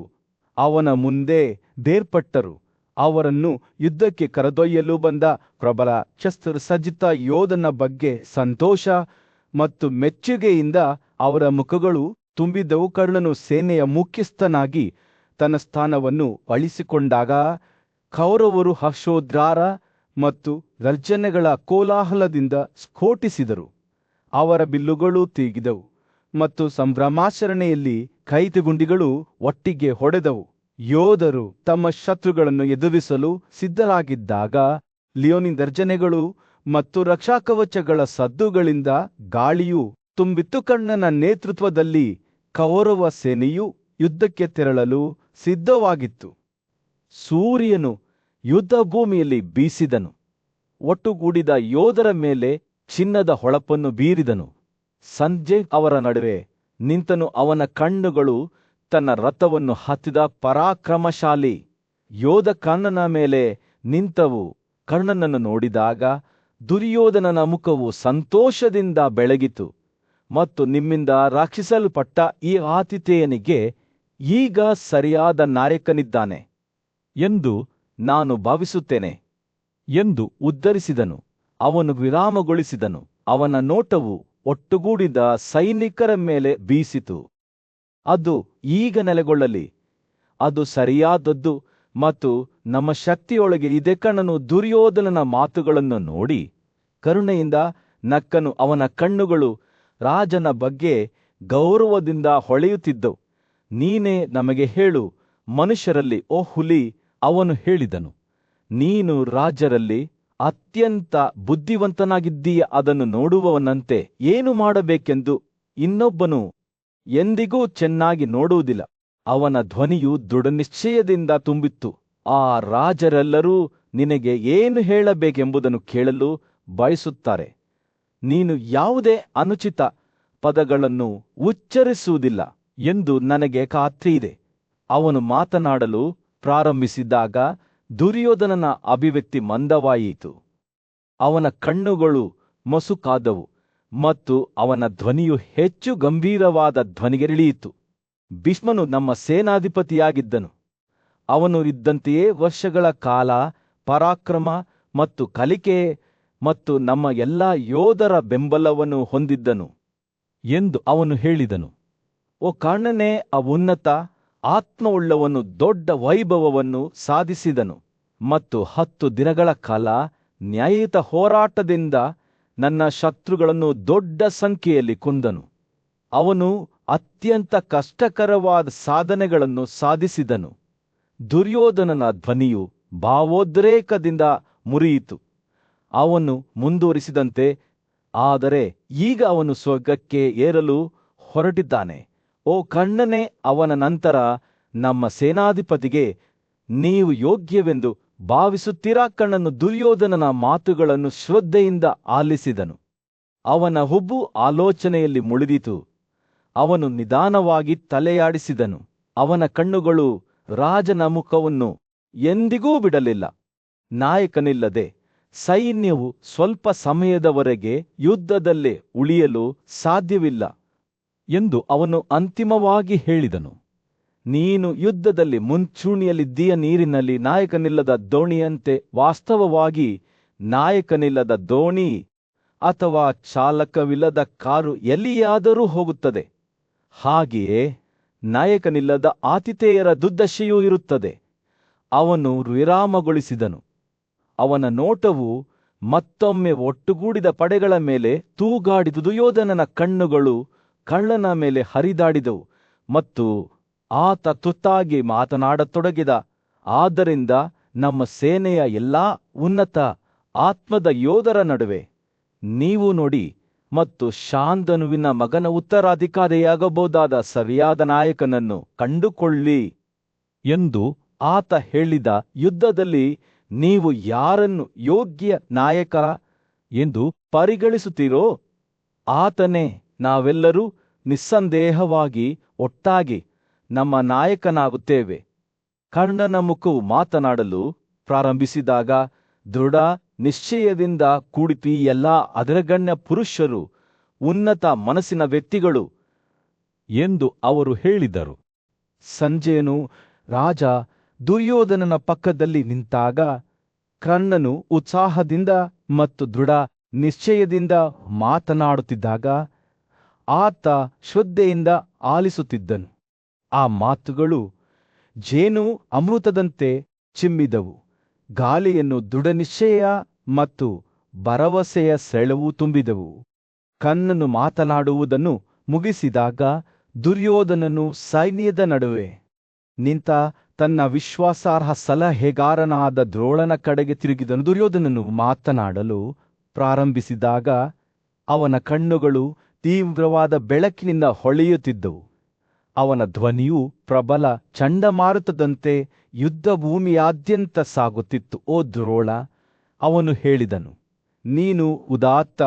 ಅವನ ಮುಂದೆ ಬೇರ್ಪಟ್ಟರು. ಅವರನ್ನು ಯುದ್ಧಕ್ಕೆ ಕರೆದೊಯ್ಯಲು ಬಂದ ಪ್ರಬಲ ಶಸ್ತ್ರಸಜ್ಜಿತ ಯೋಧನ ಬಗ್ಗೆ ಸಂತೋಷ ಮತ್ತು ಮೆಚ್ಚುಗೆಯಿಂದ ಅವರ ಮುಖಗಳು ತುಂಬಿದ್ದವು. ಕರ್ಣನು ಸೇನೆಯ ಮುಖ್ಯಸ್ಥನಾಗಿ ತನ್ನ ಸ್ಥಾನವನ್ನು ಅಳಿಸಿಕೊಂಡಾಗ ಕೌರವರು ಹರ್ಷೋದ್ಗಾರ ಮತ್ತು ಗರ್ಜನೆಗಳ ಕೋಲಾಹಲದಿಂದ ಸ್ಫೋಟಿಸಿದರು. ಅವರ ಬಿಲ್ಲುಗಳು ತೀಗಿದವು ಮತ್ತು ಸಂಭ್ರಮಾಚರಣೆಯಲ್ಲಿ ಕೈತಗುಂಡಿಗಳು ಒಟ್ಟಿಗೆ ಹೊಡೆದವು. ಯೋಧರು ತಮ್ಮ ಶತ್ರುಗಳನ್ನು ಎದುರಿಸಲು ಸಿದ್ಧರಾಗಿದ್ದಾಗ ಲಿಯೋನಿನ್ ಗರ್ಜನೆಗಳು ಮತ್ತು ರಕ್ಷಾಕವಚಗಳ ಸದ್ದುಗಳಿಂದ ಗಾಳಿಯು ತುಂಬಿತ್ತು. ಕರ್ಣನ ನೇತೃತ್ವದಲ್ಲಿ ಕೌರವ ಸೇನೆಯು ಯುದ್ಧಕ್ಕೆ ತೆರಳಲು ಸಿದ್ಧವಾಗಿತ್ತು. ಸೂರ್ಯನು ಯುದ್ಧಭೂಮಿಯಲ್ಲಿ ಬೀಸಿದನು. ಒಟ್ಟುಗೂಡಿದ ಯೋಧರ ಮೇಲೆ ಚಿನ್ನದ ಹೊಳಪನ್ನು ಬೀರಿದನು. ಸಂಜೆ ಅವರ ನಡುವೆ ನಿಂತನು. ಅವನ ಕಣ್ಣುಗಳು ತನ್ನ ರಥವನ್ನು ಹತ್ತಿದ ಪರಾಕ್ರಮಶಾಲಿ ಯೋಧ ಕರ್ಣನ ಮೇಲೆ ನಿಂತವು. ಕರ್ಣನನ್ನು ನೋಡಿದಾಗ ದುರ್ಯೋಧನನ ಮುಖವು ಸಂತೋಷದಿಂದ ಬೆಳಗಿತು ಮತ್ತು ನಿಮ್ಮಿಂದ ರಕ್ಷಿಸಲ್ಪಟ್ಟ ಈ ಆತಿಥೇಯನಿಗೆ ಈಗ ಸರಿಯಾದ ನಾಯಕನಿದ್ದಾನೆ ಎಂದು ನಾನು ಭಾವಿಸುತ್ತೇನೆ ಎಂದು ಉದ್ಧರಿಸಿದನು. ಅವನು ವಿರಾಮಗೊಳಿಸಿದನು. ಅವನ ನೋಟವು ಒಟ್ಟುಗೂಡಿದ ಸೈನಿಕರ ಮೇಲೆ ಬೀಸಿತು. ಅದು ಈಗ ನೆಲೆಗೊಳ್ಳಲಿ. ಅದು ಸರಿಯಾದದ್ದು ಮತ್ತು ನಮ್ಮ ಶಕ್ತಿಯೊಳಗೆ ಇದೆ. ಕರ್ಣನು ದುರ್ಯೋಧನನ ಮಾತುಗಳನ್ನು ನೋಡಿ ಕರುಣೆಯಿಂದ ನಕ್ಕನು. ಅವನ ಕಣ್ಣುಗಳು ರಾಜನ ಬಗ್ಗೆ ಗೌರವದಿಂದ ಹೊಳೆಯುತ್ತಿದ್ದವು. ನೀನೇ ನಮಗೆ ಹೇಳು ಮನುಷ್ಯರಲ್ಲಿ, ಓ ಹುಲಿ, ಅವನು ಹೇಳಿದನು. ನೀನು ರಾಜರಲ್ಲಿ ಅತ್ಯಂತ ಬುದ್ಧಿವಂತನಾಗಿದ್ದೀಯ. ಅದನ್ನು ನೋಡುವವನಂತೆ ಏನು ಮಾಡಬೇಕೆಂದು ಇನ್ನೊಬ್ಬನು ಎಂದಿಗೂ ಚೆನ್ನಾಗಿ ನೋಡುವುದಿಲ್ಲ. ಅವನ ಧ್ವನಿಯು ದೃಢನಿಶ್ಚಯದಿಂದ ತುಂಬಿತ್ತು. ಆ ರಾಜರೆಲ್ಲರೂ ನಿನಗೆ ಏನು ಹೇಳಬೇಕೆಂಬುದನ್ನು ಕೇಳಲು ಬಯಸುತ್ತಾರೆ. ನೀನು ಯಾವುದೇ ಅನುಚಿತ ಪದಗಳನ್ನು ಉಚ್ಚರಿಸುವುದಿಲ್ಲ ಎಂದು ನನಗೆ ಖಾತ್ರಿಯಿದೆ. ಅವನು ಮಾತನಾಡಲು ಪ್ರಾರಂಭಿಸಿದಾಗ ದುರ್ಯೋಧನನ ಅಭಿವ್ಯಕ್ತಿ ಮಂದವಾಯಿತು. ಅವನ ಕಣ್ಣುಗಳು ಮಸುಕಾದವು ಮತ್ತು ಅವನ ಧ್ವನಿಯು ಹೆಚ್ಚು ಗಂಭೀರವಾದ ಧ್ವನಿಗೆಳಿಯಿತು. ಭೀಷ್ಮನು ನಮ್ಮ ಸೇನಾಧಿಪತಿಯಾಗಿದ್ದನು. ಅವನು ಇದ್ದಂತೆಯೇ ವರ್ಷಗಳ ಕಾಲ ಪರಾಕ್ರಮ ಮತ್ತು ಕಲಿಕೆ ಮತ್ತು ನಮ್ಮ ಎಲ್ಲಾ ಯೋಧರ ಬೆಂಬಲವನ್ನು ಹೊಂದಿದ್ದನು ಎಂದು ಅವನು ಹೇಳಿದನು. ಓ ಕರ್ಣನೇ, ಉನ್ನತ ಆತ್ಮವುಳ್ಳವನು ದೊಡ್ಡ ವೈಭವವನ್ನು ಸಾಧಿಸಿದನು ಮತ್ತು 10 ದಿನಗಳ ಕಾಲ ನ್ಯಾಯಯುತ ಹೋರಾಟದಿಂದ ನನ್ನ ಶತ್ರುಗಳನ್ನು ದೊಡ್ಡ ಸಂಖ್ಯೆಯಲ್ಲಿ ಕೊಂದನು. ಅವನು ಅತ್ಯಂತ ಕಷ್ಟಕರವಾದ ಸಾಧನೆಗಳನ್ನು ಸಾಧಿಸಿದನು. ದುರ್ಯೋಧನನ ಧ್ವನಿಯು ಭಾವೋದ್ರೇಕದಿಂದ ಮುರಿಯಿತು. ಅವನು ಮುಂದುವರಿಸಿದಂತೆ, ಆದರೆ ಈಗ ಅವನು ಸ್ವರ್ಗಕ್ಕೆ ಏರಲು ಹೊರಟಿದ್ದಾನೆ. ಓ ಕರ್ಣನೇ, ಅವನ ನಂತರ ನಮ್ಮ ಸೇನಾಧಿಪತಿಗೆ ನೀವು ಯೋಗ್ಯವೆಂದು ಭಾವಿಸುತ್ತೀರಾ? ಕರ್ಣನು ದುರ್ಯೋಧನನ ಮಾತುಗಳನ್ನು ಶ್ರದ್ಧೆಯಿಂದ ಆಲಿಸಿದನು. ಅವನ ಹುಬ್ಬು ಆಲೋಚನೆಯಲ್ಲಿ ಮುಳಿದಿತು. ಅವನು ನಿಧಾನವಾಗಿ ತಲೆಯಾಡಿಸಿದನು. ಅವನ ಕಣ್ಣುಗಳು ರಾಜನ ಮುಖವನ್ನು ಎಂದಿಗೂ ಬಿಡಲಿಲ್ಲ. ನಾಯಕನಿಲ್ಲದೆ ಸೈನ್ಯವು ಸ್ವಲ್ಪ ಸಮಯದವರೆಗೆ ಯುದ್ಧದಲ್ಲೇ ಉಳಿಯಲು ಸಾಧ್ಯವಿಲ್ಲ ಎಂದು ಅವನು ಅಂತಿಮವಾಗಿ ಹೇಳಿದನು. ನೀನು ಯುದ್ಧದಲ್ಲಿ ಮುಂಚೂಣಿಯಲ್ಲಿದ್ದೀಯ. ನೀರಿನಲ್ಲಿ ನಾಯಕನಿಲ್ಲದ ದೋಣಿಯಂತೆ. ವಾಸ್ತವವಾಗಿ ನಾಯಕನಿಲ್ಲದ ದೋಣಿ ಅಥವಾ ಚಾಲಕವಿಲ್ಲದ ಕಾರು ಎಲ್ಲಿಯಾದರೂ ಹೋಗುತ್ತದೆ. ಹಾಗೆಯೇ ನಾಯಕನಿಲ್ಲದ ಆತಿಥೇಯರ ದುರ್ದಶೆಯೂ ಇರುತ್ತದೆ. ಅವನು ವಿರಾಮಗೊಳಿಸಿದನು. ಅವನ ನೋಟವು ಮತ್ತೊಮ್ಮೆ ಒಟ್ಟುಗೂಡಿದ ಪಡೆಗಳ ಮೇಲೆ ತೂಗಾಡಿದು. ದುರ್ಯೋಧನನ ಕಣ್ಣುಗಳು ಕಳ್ಳನ ಮೇಲೆ ಹರಿದಾಡಿದವು ಮತ್ತು ಆತ ತುತ್ತಾಗಿ ಮಾತನಾಡತೊಡಗಿದ. ಆದ್ದರಿಂದ ನಮ್ಮ ಸೇನೆಯ ಎಲ್ಲಾ ಉನ್ನತ ಆತ್ಮದ ಯೋಧರ ನಡುವೆ ನೀವು ನೋಡಿ ಮತ್ತು ಶಾಂತನುವಿನ ಮಗನ ಉತ್ತರಾಧಿಕಾರಿಯಾಗಬಹುದಾದ ಸರಿಯಾದ ನಾಯಕನನ್ನು ಕಂಡುಕೊಳ್ಳಿ ಎಂದು ಆತ ಹೇಳಿದ. ಯುದ್ಧದಲ್ಲಿ ನೀವು ಯಾರನ್ನು ಯೋಗ್ಯ ನಾಯಕ ಎಂದು ಪರಿಗಣಿಸುತ್ತೀರೋ ಆತನೇ. ನಾವೆಲ್ಲರೂ ನಿಸ್ಸಂದೇಹವಾಗಿ ಒಟ್ಟಾಗಿ ನಮ್ಮ ನಾಯಕನಾಗುತ್ತೇವೆ. ಕರ್ಣನ ಮುಖವು ಮಾತನಾಡಲು ಪ್ರಾರಂಭಿಸಿದಾಗ ದೃಢ ನಿಶ್ಚಯದಿಂದ ಕೂಡಿತು ಈ ಎಲ್ಲ ಅಗ್ರಗಣ್ಯ ಪುರುಷರು ಉನ್ನತ ಮನಸ್ಸಿನ ವ್ಯಕ್ತಿಗಳು ಎಂದು ಅವರು ಹೇಳಿದರು. ಸಂಜಯನು ರಾಜ ದುರ್ಯೋಧನನ ಪಕ್ಕದಲ್ಲಿ ನಿಂತಾಗ ಕರ್ಣನು ಉತ್ಸಾಹದಿಂದ ಮತ್ತು ದೃಢ ನಿಶ್ಚಯದಿಂದ ಮಾತನಾಡುತ್ತಿದ್ದಾಗ ಆತ ಶ್ರದ್ಧೆಯಿಂದ ಆಲಿಸುತ್ತಿದ್ದನು. ಆ ಮಾತುಗಳು ಜೇನು ಅಮೃತದಂತೆ ಚಿಮ್ಮಿದವು. ಗಾಳಿಯನ್ನು ದೃಢನಿಶ್ಚಯ ಮತ್ತು ಭರವಸೆಯ ಸೆಳವು ತುಂಬಿದವು. ಕರ್ಣನು ಮಾತನಾಡುವುದನ್ನು ಮುಗಿಸಿದಾಗ ದುರ್ಯೋಧನನು ಸೈನ್ಯದ ನಡುವೆ ನಿಂತ ತನ್ನ ವಿಶ್ವಾಸಾರ್ಹ ಸಲಹೆಗಾರನಾದ ದ್ರೋಣನ ಕಡೆಗೆ ತಿರುಗಿದನು. ದುರ್ಯೋಧನನು ಮಾತನಾಡಲು ಪ್ರಾರಂಭಿಸಿದಾಗ ಅವನ ಕಣ್ಣುಗಳು ತೀವ್ರವಾದ ಬೆಳಕಿನಿಂದ ಹೊಳೆಯುತ್ತಿದ್ದವು. ಅವನ ಧ್ವನಿಯು ಪ್ರಬಲ ಚಂಡಮಾರುತದಂತೆ ಯುದ್ಧಭೂಮಿಯಾದ್ಯಂತ ಸಾಗುತ್ತಿತ್ತು. ಓ ದ್ರೋಣ, ಅವನು ಹೇಳಿದನು, ನೀನು ಉದಾತ್ತ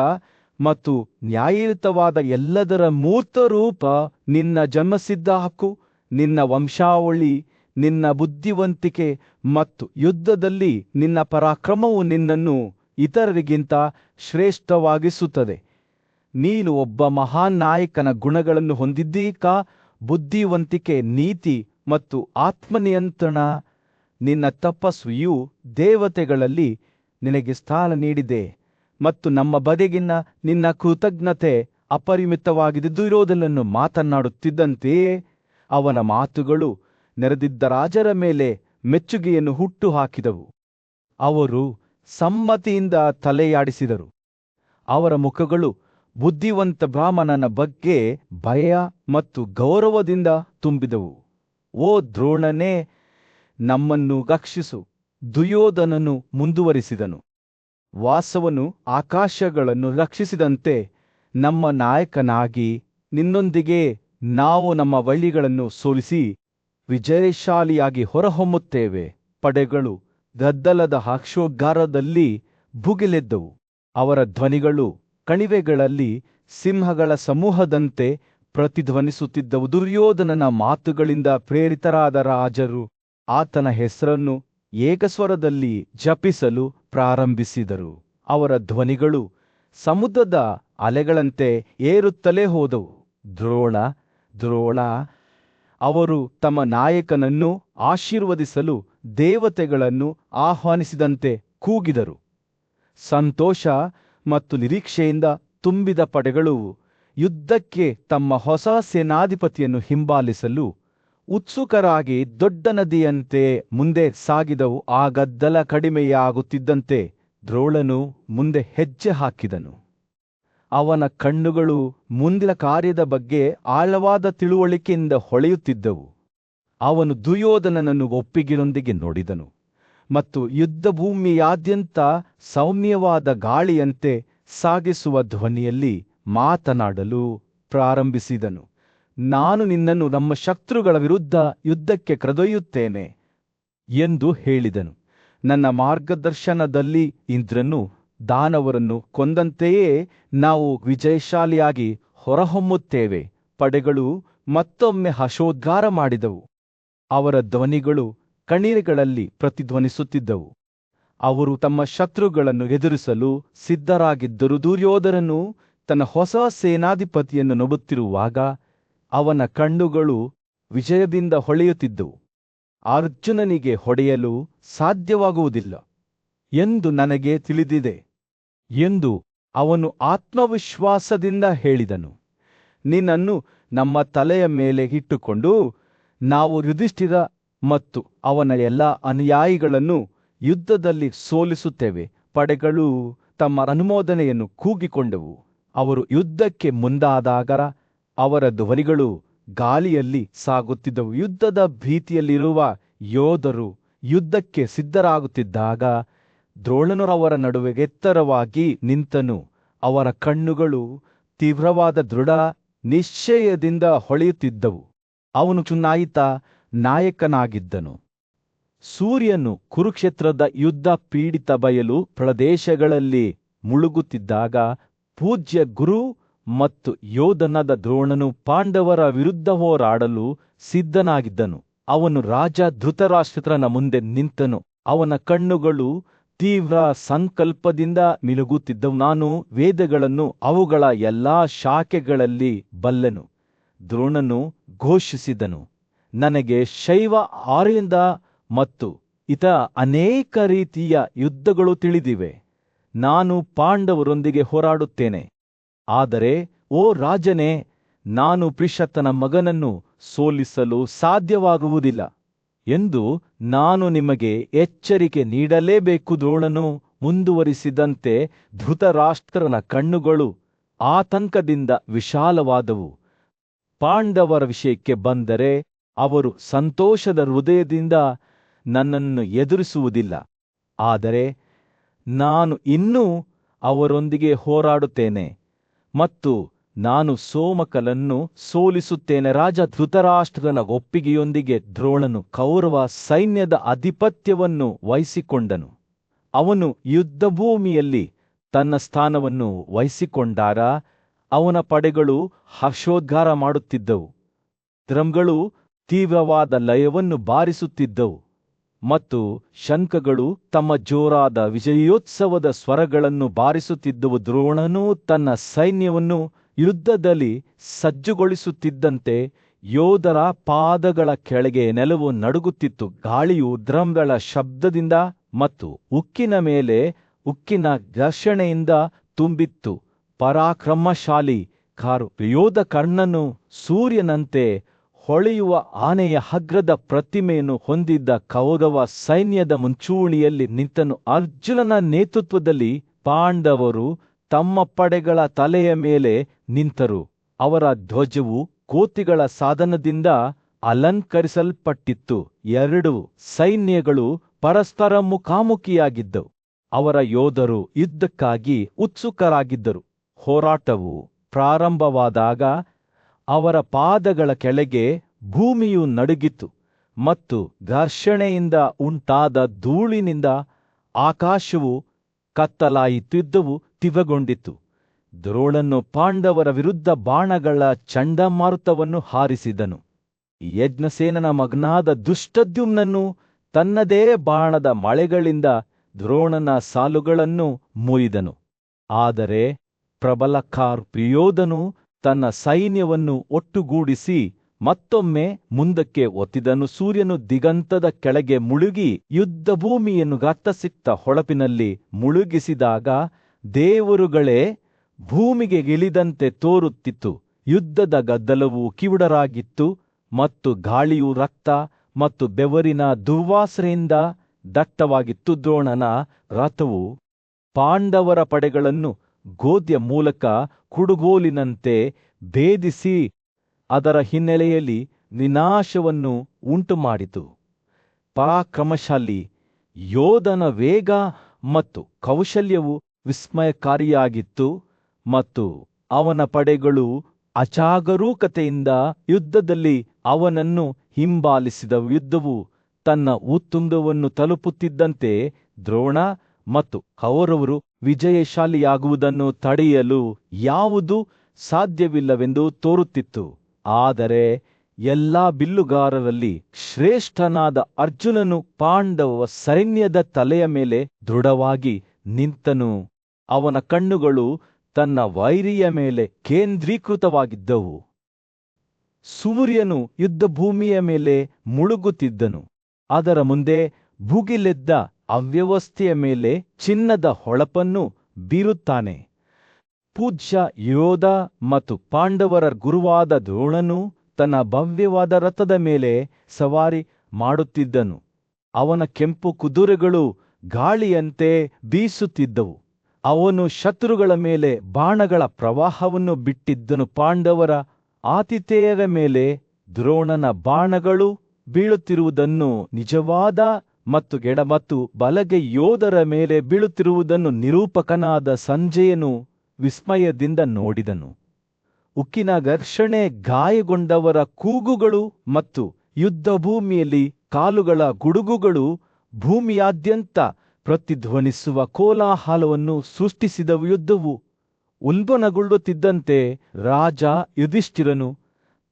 ಮತ್ತು ನ್ಯಾಯಯುತವಾದ ಎಲ್ಲದರ ಮೂರ್ತರೂಪ. ನಿನ್ನ ಜನ್ಮಸಿದ್ಧ ಹಕ್ಕು, ನಿನ್ನ ವಂಶಾವಳಿ, ನಿನ್ನ ಬುದ್ಧಿವಂತಿಕೆ ಮತ್ತು ಯುದ್ಧದಲ್ಲಿ ನಿನ್ನ ಪರಾಕ್ರಮವು ನಿನ್ನನ್ನು ಇತರರಿಗಿಂತ ಶ್ರೇಷ್ಠವಾಗಿಸುತ್ತದೆ. ನೀನು ಒಬ್ಬ ಮಹಾನ್ ನಾಯಕನ ಗುಣಗಳನ್ನು ಹೊಂದಿದ್ದೀಕ, ಬುದ್ಧಿವಂತಿಕೆ, ನೀತಿ ಮತ್ತು ಆತ್ಮನಿಯಂತ್ರಣ. ನಿನ್ನ ತಪಸ್ವಿಯು ದೇವತೆಗಳಲ್ಲಿ ನಿನಗೆ ಸ್ಥಾನ ನೀಡಿದೆ ಮತ್ತು ನಮ್ಮ ಬಗೆಗಿನ ನಿನ್ನ ಕೃತಜ್ಞತೆ ಅಪರಿಮಿತವಾಗಿದೆ. ದುರ್ಯೋಧನನು ಮಾತನಾಡುತ್ತಿದ್ದಂತೆಯೇ ಅವನ ಮಾತುಗಳು ನೆರೆದಿದ್ದ ರಾಜರ ಮೇಲೆ ಮೆಚ್ಚುಗೆಯನ್ನು ಹುಟ್ಟುಹಾಕಿದವು. ಅವರು ಸಮ್ಮತಿಯಿಂದ ತಲೆಯಾಡಿಸಿದರು. ಅವರ ಮುಖಗಳು ಬುದ್ಧಿವಂತ ಬ್ರಾಹ್ಮಣನ ಬಗ್ಗೆ ಭಯ ಮತ್ತು ಗೌರವದಿಂದ ತುಂಬಿದವು. ಓ ದ್ರೋಣನೇ, ನಮ್ಮನ್ನು ರಕ್ಷಿಸು. ದುರ್ಯೋಧನನು ಮುಂದುವರಿಸಿದನು. ವಾಸವನು ಆಕಾಶಗಳನ್ನು ರಕ್ಷಿಸಿದಂತೆ ನಮ್ಮ ನಾಯಕನಾಗಿ ನಿನ್ನೊಂದಿಗೆ ನಾವು ನಮ್ಮ ವೈರಿಗಳನ್ನು ಸೋಲಿಸಿ ವಿಜಯಶಾಲಿಯಾಗಿ ಹೊರಹೊಮ್ಮುತ್ತೇವೆ. ಪಡೆಗಳು ಗದ್ದಲದ ಹರ್ಷೋದ್ಗಾರದಲ್ಲಿ ಭುಗಿಲೆದ್ದವು. ಅವರ ಧ್ವನಿಗಳು ಕಣಿವೆಗಳಲ್ಲಿ ಸಿಂಹಗಳ ಸಮೂಹದಂತೆ ಪ್ರತಿಧ್ವನಿಸುತ್ತಿದ್ದವು. ದುರ್ಯೋಧನನ ಮಾತುಗಳಿಂದ ಪ್ರೇರಿತರಾದ ರಾಜರು ಆತನ ಹೆಸರನ್ನು ಏಕಸ್ವರದಲ್ಲಿ ಜಪಿಸಲು ಪ್ರಾರಂಭಿಸಿದರು. ಅವರ ಧ್ವನಿಗಳು ಸಮುದ್ರದ ಅಲೆಗಳಂತೆ ಏರುತ್ತಲೇ ಹೋದವು. ದ್ರೋಣ, ದ್ರೋಣ. ಅವರು ತಮ್ಮ ನಾಯಕನನ್ನು ಆಶೀರ್ವದಿಸಲು ದೇವತೆಗಳನ್ನು ಆಹ್ವಾನಿಸಿದಂತೆ ಕೂಗಿದರು. ಸಂತೋಷ ಮತ್ತು ನಿರೀಕ್ಷೆಯಿಂದ ತುಂಬಿದ ಪಡೆಗಳು ಯುದ್ಧಕ್ಕೆ ತಮ್ಮ ಹೊಸ ಸೇನಾಧಿಪತಿಯನ್ನು ಹಿಂಬಾಲಿಸಲು ಉತ್ಸುಕರಾಗಿ ದೊಡ್ಡ ನದಿಯಂತೆ ಮುಂದೆ ಸಾಗಿದವು. ಆ ಗದ್ದಲ ಕಡಿಮೆಯಾಗುತ್ತಿದ್ದಂತೆ ದ್ರೋಣನು ಮುಂದೆ ಹೆಜ್ಜೆ ಹಾಕಿದನು. ಅವನ ಕಣ್ಣುಗಳು ಮುಂದಿನ ಕಾರ್ಯದ ಬಗ್ಗೆ ಆಳವಾದ ತಿಳುವಳಿಕೆಯಿಂದ ಹೊಳೆಯುತ್ತಿದ್ದವು. ಅವನು ದುರ್ಯೋಧನನನ್ನು ಒಪ್ಪಿಗೆಯೊಂದಿಗೆ ನೋಡಿದನು ಮತ್ತು ಯುದ್ಧಭೂಮಿಯಾದ್ಯಂತ ಸೌಮ್ಯವಾದ ಗಾಳಿಯಂತೆ ಸಾಗಿಸುವ ಧ್ವನಿಯಲ್ಲಿ ಮಾತನಾಡಲು ಪ್ರಾರಂಭಿಸಿದನು. ನಾನು ನಿನ್ನನ್ನು ನಮ್ಮ ಶತ್ರುಗಳ ವಿರುದ್ಧ ಯುದ್ಧಕ್ಕೆ ಕರೆದೊಯ್ಯುತ್ತೇನೆ ಎಂದು ಹೇಳಿದನು. ನನ್ನ ಮಾರ್ಗದರ್ಶನದಲ್ಲಿ ಇಂದ್ರನು ದಾನವರನ್ನು ಕೊಂದಂತೆಯೇ ನಾವು ವಿಜಯಶಾಲಿಯಾಗಿ ಹೊರಹೊಮ್ಮುತ್ತೇವೆ. ಪಡೆಗಳು ಮತ್ತೊಮ್ಮೆ ಹರ್ಷೋದ್ಗಾರ ಮಾಡಿದವು. ಅವರ ಧ್ವನಿಗಳು ಕಣಿವೆಗಳಲ್ಲಿ ಪ್ರತಿಧ್ವನಿಸುತ್ತಿದ್ದವು. ಅವರು ತಮ್ಮ ಶತ್ರುಗಳನ್ನು ಎದುರಿಸಲು ಸಿದ್ಧರಾಗಿದ್ದರು. ದುರ್ಯೋಧನನು ತನ್ನ ಹೊಸ ಸೇನಾಧಿಪತಿಯನ್ನು ನೋಡುತ್ತಿರುವಾಗ ಅವನ ಕಣ್ಣುಗಳು ವಿಜಯದಿಂದ ಹೊಳೆಯುತ್ತಿದ್ದವು. ಅರ್ಜುನನಿಗೆ ಹೊಡೆಯಲು ಸಾಧ್ಯವಾಗುವುದಿಲ್ಲ ಎಂದು ನನಗೆ ತಿಳಿದಿದೆ ಎಂದು ಅವನು ಆತ್ಮವಿಶ್ವಾಸದಿಂದ ಹೇಳಿದನು. ನಿನ್ನನ್ನು ನಮ್ಮ ತಲೆಯ ಮೇಲೆ ಇಟ್ಟುಕೊಂಡು ನಾವು ಯುಧಿಷ್ಠಿರ ಮತ್ತು ಅವನ ಎಲ್ಲ ಅನುಯಾಯಿಗಳನ್ನು ಯುದ್ಧದಲ್ಲಿ ಸೋಲಿಸುತ್ತೇವೆ. ಪಡೆಗಳು ತಮ್ಮ ಅನುಮೋದನೆಯನ್ನು ಕೂಗಿಕೊಂಡವು. ಅವರು ಯುದ್ಧಕ್ಕೆ ಮುಂದಾದಾಗ ಅವರ ಧ್ವನಿಗಳು ಗಾಳಿಯಲ್ಲಿ ಸಾಗುತ್ತಿದ್ದವು. ಯುದ್ಧದ ಭೀತಿಯಲ್ಲಿರುವ ಯೋಧರು ಯುದ್ಧಕ್ಕೆ ಸಿದ್ಧರಾಗುತ್ತಿದ್ದಾಗ ದ್ರೋಣನು ಅವರ ನಡುವೆ ಎತ್ತರವಾಗಿ ನಿಂತನು. ಅವರ ಕಣ್ಣುಗಳು ತೀವ್ರವಾದ ದೃಢ ನಿಶ್ಚಯದಿಂದ ಹೊಳೆಯುತ್ತಿದ್ದವು. ಅವನು ಚುನಾಯಿತ ನಾಯಕನಾಗಿದ್ದನು. ಸೂರ್ಯನು ಕುರುಕ್ಷೇತ್ರದ ಯುದ್ಧ ಪೀಡಿತ ಬಯಲು ಪ್ರದೇಶಗಳಲ್ಲಿ ಮುಳುಗುತ್ತಿದ್ದಾಗ ಪೂಜ್ಯ ಗುರು ಮತ್ತು ಯೋಧನಾದ ದ್ರೋಣನು ಪಾಂಡವರ ವಿರುದ್ಧ ಹೋರಾಡಲು ಸಿದ್ಧನಾಗಿದ್ದನು. ಅವನು ರಾಜ ಧೃತರಾಷ್ಟ್ರನ ಮುಂದೆ ನಿಂತನು. ಅವನ ಕಣ್ಣುಗಳು ತೀವ್ರ ಸಂಕಲ್ಪದಿಂದ ಮಿನುಗುತ್ತಿದ್ದವು. ನಾನು ವೇದಗಳನ್ನು ಅವುಗಳ ಎಲ್ಲಾ ಶಾಖೆಗಳಲ್ಲಿ ಬಲ್ಲೆನು. ದ್ರೋಣನು ಘೋಷಿಸಿದನು, ನನಗೆ ಶೈವ ಆರ್ಯದ ಮತ್ತು ಇತರ ಅನೇಕ ರೀತಿಯ ಯುದ್ಧಗಳು ತಿಳಿದಿವೆ. ನಾನು ಪಾಂಡವರೊಂದಿಗೆ ಹೋರಾಡುತ್ತೇನೆ. ಆದರೆ ಓ ರಾಜನೇ, ನಾನು ಪ್ರಿಷತ್ತನ ಮಗನನ್ನು ಸೋಲಿಸಲು ಸಾಧ್ಯವಾಗುವುದಿಲ್ಲ ಎಂದು ನಾನು ನಿಮಗೆ ಎಚ್ಚರಿಕೆ ನೀಡಲೇಬೇಕು. ದ್ರೋಣನು ಮುಂದುವರಿಸಿದಂತೆ ಧೃತರಾಷ್ಟ್ರನ ಕಣ್ಣುಗಳು ಆತಂಕದಿಂದ ವಿಶಾಲವಾದವು. ಪಾಂಡವರ ವಿಷಯಕ್ಕೆ ಬಂದರೆ ಅವರು ಸಂತೋಷದ ಹೃದಯದಿಂದ ನನ್ನನ್ನು ಎದುರಿಸುವುದಿಲ್ಲ. ಆದರೆ ನಾನು ಇನ್ನೂ ಅವರೊಂದಿಗೆ ಹೋರಾಡುತ್ತೇನೆ ಮತ್ತು ನಾನು ಸೋಮಕಲನ್ನು ಸೋಲಿಸುತ್ತೇನೆ. ರಾಜ ಧೃತರಾಷ್ಟ್ರನ ಒಪ್ಪಿಗೆಯೊಂದಿಗೆ ದ್ರೋಣನು ಕೌರವ ಸೈನ್ಯದ ಅಧಿಪತ್ಯವನ್ನು ವಹಿಸಿಕೊಂಡನು. ಅವನು ಯುದ್ಧಭೂಮಿಯಲ್ಲಿ ತನ್ನ ಸ್ಥಾನವನ್ನು ವಹಿಸಿಕೊಂಡಾಗ ಅವನ ಪಡೆಗಳು ಹರ್ಷೋದ್ಗಾರ ಮಾಡುತ್ತಿದ್ದವು. ಡ್ರಮ್ಗಳು ತೀವ್ರವಾದ ಲಯವನ್ನು ಬಾರಿಸುತ್ತಿದ್ದವು ಮತ್ತು ಶಂಖಗಳು ತಮ್ಮ ಜೋರಾದ ವಿಜಯೋತ್ಸವದ ಸ್ವರಗಳನ್ನು ಬಾರಿಸುತ್ತಿದ್ದವು. ದ್ರೋಣನು ತನ್ನ ಸೈನ್ಯವನ್ನು ಯುದ್ಧದಲ್ಲಿ ಸಜ್ಜುಗೊಳಿಸುತ್ತಿದ್ದಂತೆ ಯೋಧರ ಪಾದಗಳ ಕೆಳಗೆ ನೆಲವು ನಡುಗುತ್ತಿತ್ತು. ಗಾಳಿಯು ಡ್ರಮ್ಗಳ ಶಬ್ದದಿಂದ ಮತ್ತು ಉಕ್ಕಿನ ಮೇಲೆ ಉಕ್ಕಿನ ಘರ್ಷಣೆಯಿಂದ ತುಂಬಿತ್ತು. ಪರಾಕ್ರಮಶಾಲಿ ಕಾರು ಯೋಧ ಕರ್ಣನು ಸೂರ್ಯನಂತೆ ಹೊಳೆಯುವ ಆನೆಯ ಹಗ್ರದ ಪ್ರತಿಮೆಯನ್ನು ಹೊಂದಿದ್ದ ಕೌರವ ಸೈನ್ಯದ ಮುಂಚೂಣಿಯಲ್ಲಿ ನಿಂತನು. ಅರ್ಜುನನ ನೇತೃತ್ವದಲ್ಲಿ ಪಾಂಡವರು ತಮ್ಮ ಪಡೆಗಳ ತಲೆಯ ಮೇಲೆ ನಿಂತರು. ಅವರ ಧ್ವಜವು ಕೋತಿಗಳ ಸಾಧನದಿಂದ ಅಲಂಕರಿಸಲ್ಪಟ್ಟಿತ್ತು. ಎರಡು ಸೈನ್ಯಗಳು ಪರಸ್ಪರ ಮುಖಾಮುಖಿಯಾಗಿದ್ದವು. ಅವರ ಯೋಧರು ಯುದ್ಧಕ್ಕಾಗಿ ಉತ್ಸುಕರಾಗಿದ್ದರು. ಹೋರಾಟವು ಪ್ರಾರಂಭವಾದಾಗ ಅವರ ಪಾದಗಳ ಕೆಳಗೆ ಭೂಮಿಯು ನಡುಗಿತು ಮತ್ತು ಘರ್ಷಣೆಯಿಂದ ಉಂಟಾದ ಧೂಳಿನಿಂದ ಆಕಾಶವು ಕತ್ತಲಾಯಿತು. ಯುದ್ಧವು ತೀವ್ರಗೊಂಡಿತು. ದ್ರೋಣನು ಪಾಂಡವರ ವಿರುದ್ಧ ಬಾಣಗಳ ಚಂಡಮಾರುತವನ್ನು ಹಾರಿಸಿದನು. ಯಜ್ಞಸೇನನ ಮಗನಾದ ದುಷ್ಟದ್ಯುಮ್ನನು ತನ್ನದೇ ಬಾಣದ ಮಳೆಗಳಿಂದ ದ್ರೋಣನ ಸಾಲುಗಳನ್ನು ಮುರಿದನು. ಆದರೆ ಪ್ರಬಲ ಯೋಧನು ತನ್ನ ಸೈನ್ಯವನ್ನು ಒಟ್ಟುಗೂಡಿಸಿ ಮತ್ತೊಮ್ಮೆ ಮುಂದಕ್ಕೆ ಒತ್ತಿದನು. ಸೂರ್ಯನು ದಿಗಂತದ ಕೆಳಗೆ ಮುಳುಗಿ ಯುದ್ಧಭೂಮಿಯನ್ನು ರಕ್ತಸಿಕ್ತ ಹೊಳಪಿನಲ್ಲಿ ಮುಳುಗಿಸಿದಾಗ ದೇವರುಗಳೇ ಭೂಮಿಗೆ ಇಳಿದಂತೆ ತೋರುತ್ತಿತ್ತು. ಯುದ್ಧದ ಗದ್ದಲವು ಕಿವುಡರಾಗಿತ್ತು ಮತ್ತು ಗಾಳಿಯು ರಕ್ತ ಮತ್ತು ಬೆವರಿನ ದುರ್ವಾಸನೆಯಿಂದ ದಟ್ಟವಾಗಿತ್ತು. ದ್ರೋಣನ ರಥವು ಪಾಂಡವರ ಪಡೆಗಳನ್ನು ಗೋದ್ಯ ಮೂಲಕ ಕುಡುಗೋಲಿನಂತೆ ಭೇದಿಸಿ ಅದರ ಹಿನ್ನೆಲೆಯಲ್ಲಿ ವಿನಾಶವನ್ನು ಉಂಟುಮಾಡಿತು. ಪರಾಕ್ರಮಶಾಲಿ ಯೋಧನ ವೇಗ ಮತ್ತು ಕೌಶಲ್ಯವು ವಿಸ್ಮಯಕಾರಿಯಾಗಿತ್ತು ಮತ್ತು ಅವನ ಪಡೆಗಳು ಅಜಾಗರೂಕತೆಯಿಂದ ಯುದ್ಧದಲ್ಲಿ ಅವನನ್ನು ಹಿಂಬಾಲಿಸಿದವು. ಯುದ್ಧವು ತನ್ನ ಉತ್ತುಂಗವನ್ನು ತಲುಪುತ್ತಿದ್ದಂತೆ ದ್ರೋಣ ಮತ್ತು ಕೌರವರು ವಿಜಯಶಾಲಿಯಾಗುವುದನ್ನು ತಡೆಯಲು ಯಾವುದೂ ಸಾಧ್ಯವಿಲ್ಲವೆಂದು ತೋರುತ್ತಿತ್ತು. ಆದರೆ ಎಲ್ಲಾ ಬಿಲ್ಲುಗಾರರಲ್ಲಿ ಶ್ರೇಷ್ಠನಾದ ಅರ್ಜುನನು ಪಾಂಡವ ಸೈನ್ಯದ ತಲೆಯ ಮೇಲೆ ದೃಢವಾಗಿ ನಿಂತನು. ಅವನ ಕಣ್ಣುಗಳು ತನ್ನ ವೈರಿಯ ಮೇಲೆ ಕೇಂದ್ರೀಕೃತವಾಗಿದ್ದವು. ಸೂರ್ಯನು ಯುದ್ಧಭೂಮಿಯ ಮೇಲೆ ಮುಳುಗುತ್ತಿದ್ದನು. ಅದರ ಮುಂದೆ ಭುಗಿಲೆದ್ದ ಅವ್ಯವಸ್ಥೆಯ ಮೇಲೆ ಚಿನ್ನದ ಹೊಳಪನ್ನು ಬೀರುತ್ತಾನೆ. ಪೂಜ್ಯ ಯೋಧ ಮತ್ತು ಪಾಂಡವರ ಗುರುವಾದ ದ್ರೋಣನು ತನ್ನ ಭವ್ಯವಾದ ರಥದ ಮೇಲೆ ಸವಾರಿ ಮಾಡುತ್ತಿದ್ದನು. ಅವನ ಕೆಂಪು ಕುದುರೆಗಳು ಗಾಳಿಯಂತೆ ಬೀಸುತ್ತಿದ್ದವು. ಅವನು ಶತ್ರುಗಳ ಮೇಲೆ ಬಾಣಗಳ ಪ್ರವಾಹವನ್ನು ಬಿಟ್ಟಿದ್ದನು. ಪಾಂಡವರ ಆತಿಥೇಯರ ಮೇಲೆ ದ್ರೋಣನ ಬಾಣಗಳು ಬೀಳುತ್ತಿರುವುದನ್ನು ನಿಜವಾದ ಮತ್ತು ಎಡ ಮತ್ತು ಬಲಗೆ ಯೋಧರ ಮೇಲೆ ಬೀಳುತ್ತಿರುವುದನ್ನು ನಿರೂಪಕನಾದ ಸಂಜಯನು ವಿಸ್ಮಯದಿಂದ ನೋಡಿದನು. ಉಕ್ಕಿನ ಘರ್ಷಣೆ, ಗಾಯಗೊಂಡವರ ಕೂಗುಗಳು ಮತ್ತು ಯುದ್ಧಭೂಮಿಯಲ್ಲಿ ಕಾಲುಗಳ ಗುಡುಗುಗಳು ಭೂಮಿಯಾದ್ಯಂತ ಪ್ರತಿಧ್ವನಿಸುವ ಕೋಲಾಹಲವನ್ನು ಸೃಷ್ಟಿಸಿದವು. ಯುದ್ಧವು ಉಲ್ಬಣಗೊಳ್ಳುತ್ತಿದ್ದಂತೆ ರಾಜ ಯುಧಿಷ್ಠಿರನು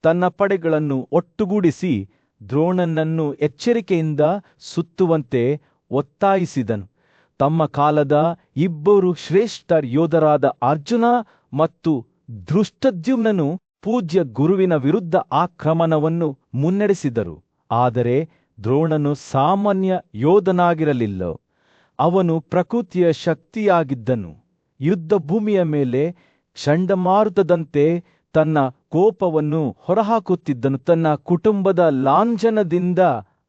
ತನ್ನ ಪಡೆಗಳನ್ನು ಒಟ್ಟುಗೂಡಿಸಿ ದ್ರೋಣನನ್ನು ಎಚ್ಚರಿಕೆಯಿಂದ ಸುತ್ತುವಂತೆ ಒತ್ತಾಯಿಸಿದನು. ತಮ್ಮ ಕಾಲದ ಇಬ್ಬರು ಶ್ರೇಷ್ಠ ಯೋಧರಾದ ಅರ್ಜುನ ಮತ್ತು ಧೃಷ್ಟದ್ಯುಮ್ನನು ಪೂಜ್ಯ ಗುರುವಿನ ವಿರುದ್ಧ ಆಕ್ರಮಣವನ್ನು ಮುನ್ನಡೆಸಿದರು. ಆದರೆ ದ್ರೋಣನು ಸಾಮಾನ್ಯ ಯೋಧನಾಗಿರಲಿಲ್ಲ. ಅವನು ಪ್ರಕೃತಿಯ ಶಕ್ತಿಯಾಗಿದ್ದನು. ಯುದ್ಧ ಭೂಮಿಯ ಮೇಲೆ ಚಂಡಮಾರುತದಂತೆ ತನ್ನ ಕೋಪವನ್ನು ಹೊರಹಾಕುತ್ತಿದ್ದನು. ತನ್ನ ಕುಟುಂಬದ ಲಾಂಛನದಿಂದ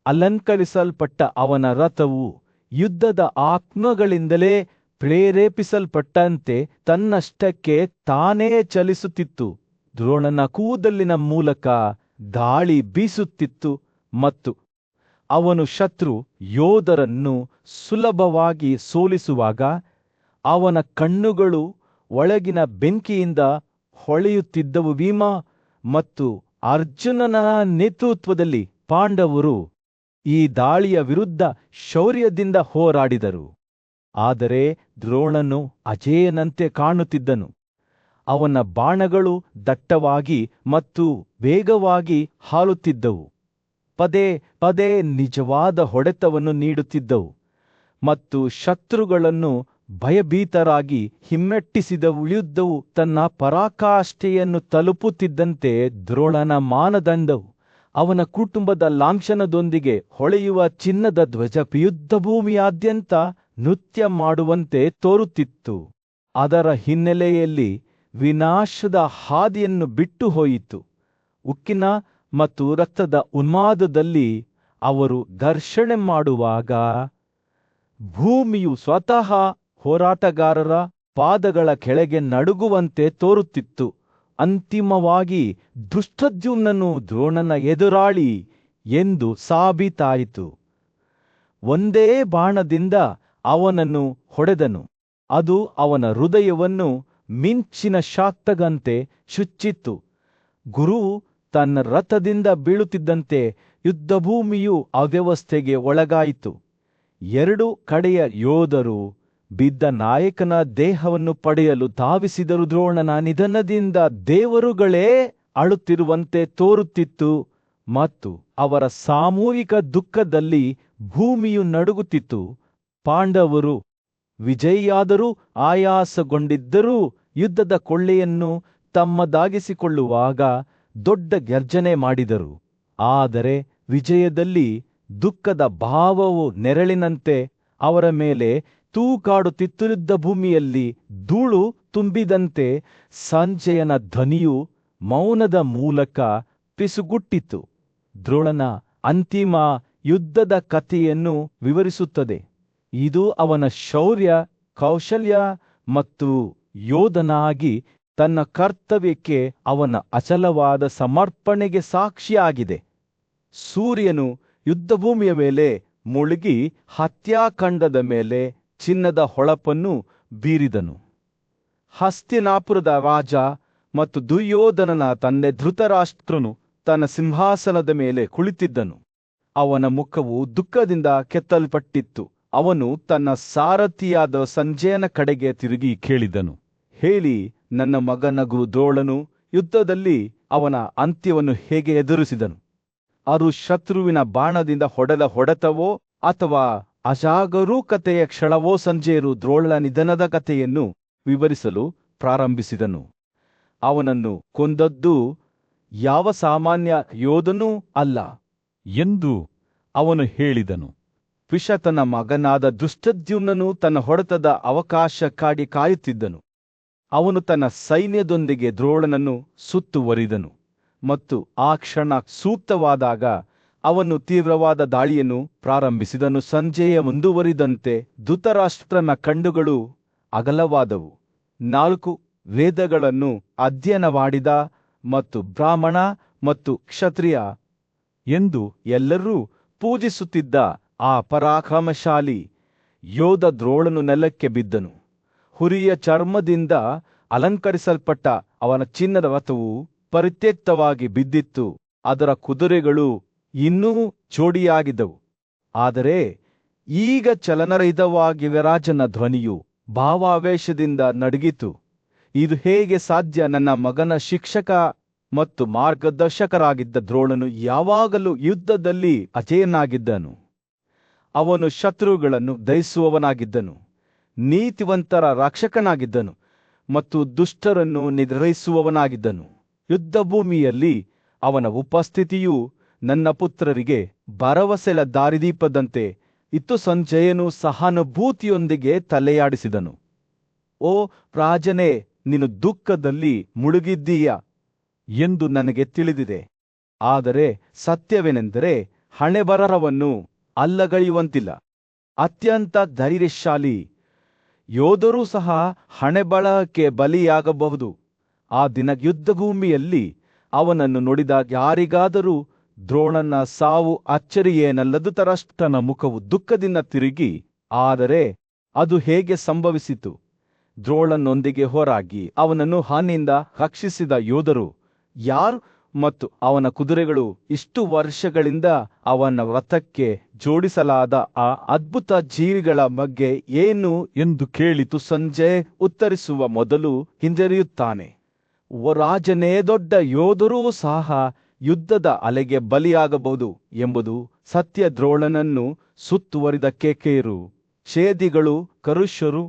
ಅಲಂಕರಿಸಲ್ಪಟ್ಟ ಅವನ ರಥವು ಯುದ್ಧದ ಆತ್ಮಗಳಿಂದಲೇ ಪ್ರೇರೇಪಿಸಲ್ಪಟ್ಟಂತೆ ತನ್ನಷ್ಟಕ್ಕೆ ತಾನೇ ಚಲಿಸುತ್ತಿತ್ತು. ದ್ರೋಣನ ಕೂದಲಿನ ಮೂಲಕ ಗಾಳಿ ಬೀಸುತ್ತಿತ್ತು ಮತ್ತು ಅವನು ಶತ್ರು ಯೋಧರನ್ನು ಸುಲಭವಾಗಿ ಸೋಲಿಸುವಾಗ ಅವನ ಕಣ್ಣುಗಳು ಒಳಗಿನ ಬೆಂಕಿಯಿಂದ ಹೊಳೆಯುತ್ತಿದ್ದವು. ಭೀಮ ಮತ್ತು ಅರ್ಜುನನ ನೇತೃತ್ವದಲ್ಲಿ ಪಾಂಡವರು ಈ ದಾಳಿಯ ವಿರುದ್ಧ ಶೌರ್ಯದಿಂದ ಹೋರಾಡಿದರು. ಆದರೆ ದ್ರೋಣನು ಅಜೇಯನಂತೆ ಕಾಣುತ್ತಿದ್ದನು. ಅವನ ಬಾಣಗಳು ದಟ್ಟವಾಗಿ ಮತ್ತು ವೇಗವಾಗಿ ಹಾರುತ್ತಿದ್ದವು. ಪದೇ ಪದೇ ನಿಜವಾದ ಹೊಡೆತವನ್ನು ನೀಡುತ್ತಿದ್ದವು ಮತ್ತು ಶತ್ರುಗಳನ್ನು ಭಯಭೀತರಾಗಿ ಹಿಮ್ಮೆಟ್ಟಿಸಿದವು. ಯುದ್ಧವು ತನ್ನ ಪರಾಕಾಷ್ಠೆಯನ್ನು ತಲುಪುತ್ತಿದ್ದಂತೆ ದ್ರೋಣನ ಮಾನದಂಡವು ಅವನ ಕುಟುಂಬದ ಲಾಂಛನದೊಂದಿಗೆ ಹೊಳೆಯುವ ಚಿನ್ನದ ಧ್ವಜ ಯುದ್ಧಭೂಮಿಯಾದ್ಯಂತ ನೃತ್ಯ ಮಾಡುವಂತೆ ತೋರುತ್ತಿತ್ತು. ಅದರ ಹಿನ್ನೆಲೆಯಲ್ಲಿ ವಿನಾಶದ ಹಾದಿಯನ್ನು ಬಿಟ್ಟು ಹೋಯಿತು. ಉಕ್ಕಿನ ಮತ್ತು ರಕ್ತದ ಉನ್ಮಾದದಲ್ಲಿ ಅವರು ಘರ್ಷಣೆ ಮಾಡುವಾಗ ಭೂಮಿಯು ಸ್ವತಃ ಹೋರಾಟಗಾರರ ಪಾದಗಳ ಕೆಳಗೆ ನಡುಗುವಂತೆ ತೋರುತ್ತಿತ್ತು. ಅಂತಿಮವಾಗಿ ಧೃಷ್ಟದ್ಯುಮ್ನನು ದ್ರೋಣನ ಎದುರಾಳಿ ಎಂದು ಸಾಬೀತಾಯಿತು. ಒಂದೇ ಬಾಣದಿಂದ ಅವನನ್ನು ಹೊಡೆದನು. ಅದು ಅವನ ಹೃದಯವನ್ನು ಮಿಂಚಿನ ಶಾಕ್ತಗಂತೆ ಚುಚ್ಚಿತ್ತು. ಗುರುವು ತನ್ನ ರಥದಿಂದ ಬೀಳುತ್ತಿದ್ದಂತೆ ಯುದ್ಧಭೂಮಿಯು ಅವ್ಯವಸ್ಥೆಗೆ ಒಳಗಾಯಿತು. ಎರಡು ಕಡೆಯ ಯೋಧರು ಬಿದ್ದ ನಾಯಕನ ದೇಹವನ್ನು ಪಡೆಯಲು ಧಾವಿಸಿದರು. ದ್ರೋಣನ ನಿಧನದಿಂದ ದೇವರುಗಳೇ ಅಳುತ್ತಿರುವಂತೆ ತೋರುತ್ತಿತ್ತು ಮತ್ತು ಅವರ ಸಾಮೂಹಿಕ ದುಃಖದಲ್ಲಿ ಭೂಮಿಯು ನಡುಗುತ್ತಿತ್ತು. ಪಾಂಡವರು ವಿಜಯಿಯಾದರೂ ಆಯಾಸಗೊಂಡಿದ್ದರೂ ಯುದ್ಧದ ಕೊಳ್ಳೆಯನ್ನು ತಮ್ಮದಾಗಿಸಿಕೊಳ್ಳುವಾಗ ದೊಡ್ಡ ಗರ್ಜನೆ ಮಾಡಿದರು. ಆದರೆ ವಿಜಯದಲ್ಲಿ ದುಃಖದ ಭಾವವು ನೆರಳಿನಂತೆ ಅವರ ಮೇಲೆ ತೂಕಾಡುತ್ತಿತ್ತು. ಯುದ್ಧ ಭೂಮಿಯಲ್ಲಿ ಧೂಳು ತುಂಬಿದಂತೆ ಸಂಜಯನ ಧ್ವನಿಯು ಮೌನದ ಮೂಲಕ ಪಿಸುಗುಟ್ಟಿತು. ದ್ರೋಣನ ಅಂತಿಮ ಯುದ್ಧದ ಕಥೆಯನ್ನು ವಿವರಿಸುತ್ತದೆ. ಇದು ಅವನ ಶೌರ್ಯ, ಕೌಶಲ್ಯ ಮತ್ತು ಯೋಧನಾಗಿ ತನ್ನ ಕರ್ತವ್ಯಕ್ಕೆ ಅವನ ಅಚಲವಾದ ಸಮರ್ಪಣೆಗೆ ಸಾಕ್ಷಿಯಾಗಿದೆ. ಸೂರ್ಯನು ಯುದ್ಧಭೂಮಿಯ ಮೇಲೆ ಮುಳುಗಿ ಹತ್ಯಾಕಾಂಡದ ಮೇಲೆ ಚಿನ್ನದ ಹೊಳಪನ್ನು ಬೀರಿದನು. ಹಸ್ತಿನಾಪುರದ ರಾಜ ಮತ್ತು ದುರ್ಯೋಧನನ ತಂದೆ ಧೃತರಾಷ್ಟ್ರನು ತನ್ನ ಸಿಂಹಾಸನದ ಮೇಲೆ ಕುಳಿತಿದ್ದನು. ಅವನ ಮುಖವು ದುಃಖದಿಂದ ಕೆತ್ತಲ್ಪಟ್ಟಿತ್ತು. ಅವನು ತನ್ನ ಸಾರಥಿಯಾದ ಸಂಜಯನ ಕಡೆಗೆ ತಿರುಗಿ ಕೇಳಿದನು, ಹೇಳಿ, ನನ್ನ ಮಗನಗು ದ್ರೋಣನು ಯುದ್ಧದಲ್ಲಿ ಅವನ ಅಂತ್ಯವನ್ನು ಹೇಗೆ ಎದುರಿಸಿದನು? ಅದು ಶತ್ರುವಿನ ಬಾಣದಿಂದ ಹೊಡೆದ ಹೊಡೆತವೋ ಅಥವಾ ಅಜಾಗರೂಕತೆಯ ಕ್ಷಣವೋ? ಸಂಜಯರು ದ್ರೋಣನ ನಿಧನದ ಕಥೆಯನ್ನು ವಿವರಿಸಲು ಪ್ರಾರಂಭಿಸಿದನು. ಅವನನ್ನು ಕೊಂದದ್ದು ಯಾವ ಸಾಮಾನ್ಯ ಯೋಧನೂ ಅಲ್ಲ ಎಂದು ಅವನು ಹೇಳಿದನು. ಪಿಶತನ ಮಗನಾದ ಧೃಷ್ಟದ್ಯುಮ್ನನು ತನ್ನ ಹೊಡೆತದ ಅವಕಾಶಕ್ಕಾಗಿ ಕಾಯುತ್ತಿದ್ದನು. ಅವನು ತನ್ನ ಸೈನ್ಯದೊಂದಿಗೆ ದ್ರೋಣನನ್ನು ಸುತ್ತುವರಿದನು ಮತ್ತು ಆ ಕ್ಷಣ ಸೂಕ್ತವಾದಾಗ ಅವನು ತೀವ್ರವಾದ ದಾಳಿಯನ್ನು ಪ್ರಾರಂಭಿಸಿದನು. ಸಂಜೆಯ ಮುಂದುವರಿದಂತೆ ಧೃತರಾಷ್ಟ್ರನ ಕಣ್ಣುಗಳು ಅಗಲವಾದವು. 4 ವೇದಗಳನ್ನು ಅಧ್ಯಯನ ಮಾಡಿದ ಮತ್ತು ಬ್ರಾಹ್ಮಣ ಮತ್ತು ಕ್ಷತ್ರಿಯ ಎಂದು ಎಲ್ಲರೂ ಪೂಜಿಸುತ್ತಿದ್ದ ಆ ಪರಾಕ್ರಮಶಾಲಿ ಯೋಧ ದ್ರೋಣನು ನೆಲಕ್ಕೆ ಬಿದ್ದನು. ಹುರಿಯ ಚರ್ಮದಿಂದ ಅಲಂಕರಿಸಲ್ಪಟ್ಟ ಅವನ ಚಿನ್ನದ ರಥವು ಪರಿತ್ಯಕ್ತವಾಗಿ ಬಿದ್ದಿತ್ತು. ಅದರ ಕುದುರೆಗಳು ಇನ್ನೂ ಜೋಡಿಯಾಗಿದ್ದವು. ಆದರೆ ಈಗ ಚಲನರಹಿತವಾಗಿ ರಾಜನ ಧ್ವನಿಯು ಭಾವಾವೇಶದಿಂದ ನಡುಗಿತು. ಇದು ಹೇಗೆ ಸಾಧ್ಯ? ನನ್ನ ಮಗನ ಶಿಕ್ಷಕ ಮತ್ತು ಮಾರ್ಗದರ್ಶಕರಾಗಿದ್ದ ದ್ರೋಣನು ಯಾವಾಗಲೂ ಯುದ್ಧದಲ್ಲಿ ಅಜೇಯನಾಗಿದ್ದನು. ಅವನು ಶತ್ರುಗಳನ್ನು ದಹಿಸುವವನಾಗಿದ್ದನು, ನೀತಿವಂತರ ರಕ್ಷಕನಾಗಿದ್ದನು ಮತ್ತು ದುಷ್ಟರನ್ನು ನಿಗ್ರಹಿಸುವವನಾಗಿದ್ದನು. ಯುದ್ಧಭೂಮಿಯಲ್ಲಿ ಅವನ ಉಪಸ್ಥಿತಿಯು ನನ್ನ ಪುತ್ರರಿಗೆ ಭರವಸೆಯ ದಾರಿದೀಪದಂತೆ ಇತ್ತು. ಸಂಜಯನು ಸಹಾನುಭೂತಿಯೊಂದಿಗೆ ತಲೆಯಾಡಿಸಿದನು. ಓ ರಾಜನೇ, ನೀನು ದುಃಖದಲ್ಲಿ ಮುಳುಗಿದ್ದೀಯ ಎಂದು ನನಗೆ ತಿಳಿದಿದೆ. ಆದರೆ ಸತ್ಯವೇನೆಂದರೆ ಹಣೆಬರಹವನ್ನು ಅಲ್ಲಗಳೆಯುವಂತಿಲ್ಲ. ಅತ್ಯಂತ ಧೈರ್ಯಶಾಲಿ ಯೋಧರೂ ಸಹ ಹಣೆಬರಹಕ್ಕೆ ಬಲಿಯಾಗಬಹುದು. ಆ ದಿನ ಯುದ್ಧಭೂಮಿಯಲ್ಲಿ ಅವನನ್ನು ನೋಡಿದ ಯಾರಿಗಾದರೂ ದ್ರೋಣನ ಸಾವು ಅಚ್ಚರಿಯೇನಲ್ಲದು. ತರಷ್ಟನ ಮುಖವು ದುಃಖದಿಂದ ತಿರುಗಿ, ಆದರೆ ಅದು ಹೇಗೆ ಸಂಭವಿಸಿತು? ದ್ರೋಣನೊಂದಿಗೆ ಹೋರಾಗಿ ಅವನನ್ನು ಹಾನಿಯಿಂದ ರಕ್ಷಿಸಿದ ಯೋಧರು ಯಾರು ಮತ್ತು ಅವನ ಕುದುರೆಗಳು ಇಷ್ಟು ವರ್ಷಗಳಿಂದ ಅವನ ರಥಕ್ಕೆ ಜೋಡಿಸಲಾದ ಆ ಅದ್ಭುತ ಜೀವಿಗಳ ಬಗ್ಗೆ ಏನು ಎಂದು ಕೇಳಿತು. ಸಂಜಯ್ ಉತ್ತರಿಸುವ ಮೊದಲು ಹಿಂಜರಿಯುತ್ತಾನೆ. ಓ ರಾಜನೇ, ದೊಡ್ಡ ಯೋಧರೂ ಸಹ ಯುದ್ಧದ ಅಲೆಗೆ ಬಲಿಯಾಗಬಹುದು ಎಂಬುದು ಸತ್ಯ. ದ್ರೋಣನನ್ನು ಸುತ್ತುವರಿದ ಕೇಕೆಯರು, ಛೇದಿಗಳು, ಕರುಷರು,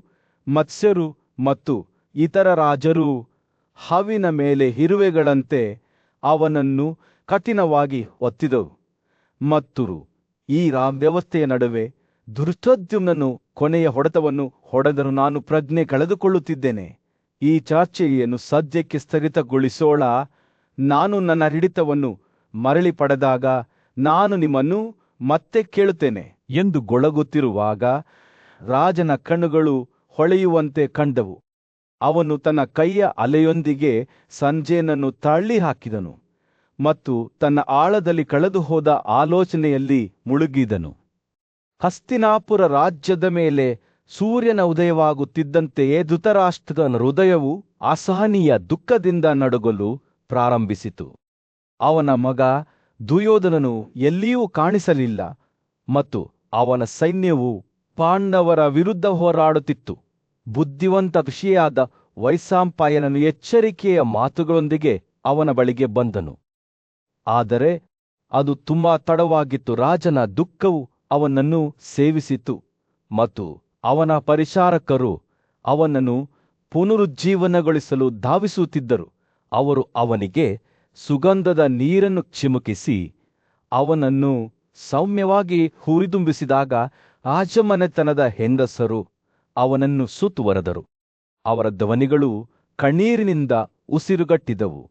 ಮತ್ಸ್ಯರು ಮತ್ತು ಇತರ ರಾಜರು ಹಾವಿನ ಮೇಲೆ ಇರುವೆಗಳಂತೆ ಅವನನ್ನು ಕಠಿಣವಾಗಿ ಒತ್ತಿದವು. ಮತ್ತು ಈ ವ್ಯವಸ್ಥೆಯ ನಡುವೆ ಧೃಷ್ಟದ್ಯುಮ್ನನು ಕೊನೆಯ ಹೊಡೆತವನ್ನು ಹೊಡೆದರೂ ನಾನು ಪ್ರಜ್ಞೆ ಕಳೆದುಕೊಳ್ಳುತ್ತಿದ್ದೇನೆ. ಈ ಚರ್ಚೆಯನ್ನು ಸದ್ಯಕ್ಕೆ ಸ್ಥಗಿತಗೊಳಿಸೋಣ. ನಾನು ನನ್ನ ಹಿಡಿತವನ್ನು ಮರಳಿ ಪಡೆದಾಗ ನಾನು ನಿಮ್ಮನ್ನು ಮತ್ತೆ ಕೇಳುತ್ತೇನೆ ಎಂದು ಗೊಳಗುತ್ತಿರುವಾಗ ರಾಜನ ಕಣ್ಣುಗಳು ಹೊಳೆಯುವಂತೆ ಕಂಡವು. ಅವನು ತನ್ನ ಕೈಯ ಅಲೆಯೊಂದಿಗೆ ಸಂಜಯನನ್ನು ತಳ್ಳಿ ಹಾಕಿದನು ಮತ್ತು ತನ್ನ ಆಳದಲ್ಲಿ ಕಳೆದು ಹೋದ ಆಲೋಚನೆಯಲ್ಲಿ ಮುಳುಗಿದನು. ಹಸ್ತಿನಾಪುರ ರಾಜ್ಯದ ಮೇಲೆ ಸೂರ್ಯನ ಉದಯವಾಗುತ್ತಿದ್ದಂತೆಯೇ ಧೃತರಾಷ್ಟ್ರನ ಹೃದಯವು ಅಸಹನೀಯ ದುಃಖದಿಂದ ನಡುಗಲು ಪ್ರಾರಂಭಿಸಿತು. ಅವನ ಮಗ ದುರ್ಯೋಧನನು ಎಲ್ಲಿಯೂ ಕಾಣಿಸಲಿಲ್ಲ ಮತ್ತು ಅವನ ಸೈನ್ಯವು ಪಾಂಡವರ ವಿರುದ್ಧ ಹೋರಾಡುತ್ತಿತ್ತು. ಬುದ್ಧಿವಂತ ಋಷಿಯಾದ ವೈಶಂಪಾಯನನು ಎಚ್ಚರಿಕೆಯ ಮಾತುಗಳೊಂದಿಗೆ ಅವನ ಬಳಿಗೆ ಬಂದನು. ಆದರೆ ಅದು ತುಂಬಾ ತಡವಾಗಿತ್ತು. ರಾಜನ ದುಃಖವು ಅವನನ್ನು ಸೇವಿಸಿತು ಮತ್ತು ಅವನ ಪರಿಚಾರಕರು ಅವನನ್ನು ಪುನರುಜ್ಜೀವನಗೊಳಿಸಲು ಧಾವಿಸುತ್ತಿದ್ದರು. ಅವರು ಅವನಿಗೆ ಸುಗಂಧದ ನೀರನ್ನು ಚಿಮುಕಿಸಿ ಅವನನ್ನು ಸೌಮ್ಯವಾಗಿ ಹುರಿದುಂಬಿಸಿದಾಗ ರಾಜಮನೆತನದ ಹೆಂಗಸರು ಅವನನ್ನು ಸುತ್ತುವರೆದರು. ಅವರ ಧ್ವನಿಗಳು ಕಣ್ಣೀರಿನಿಂದ ಉಸಿರುಗಟ್ಟಿದವು.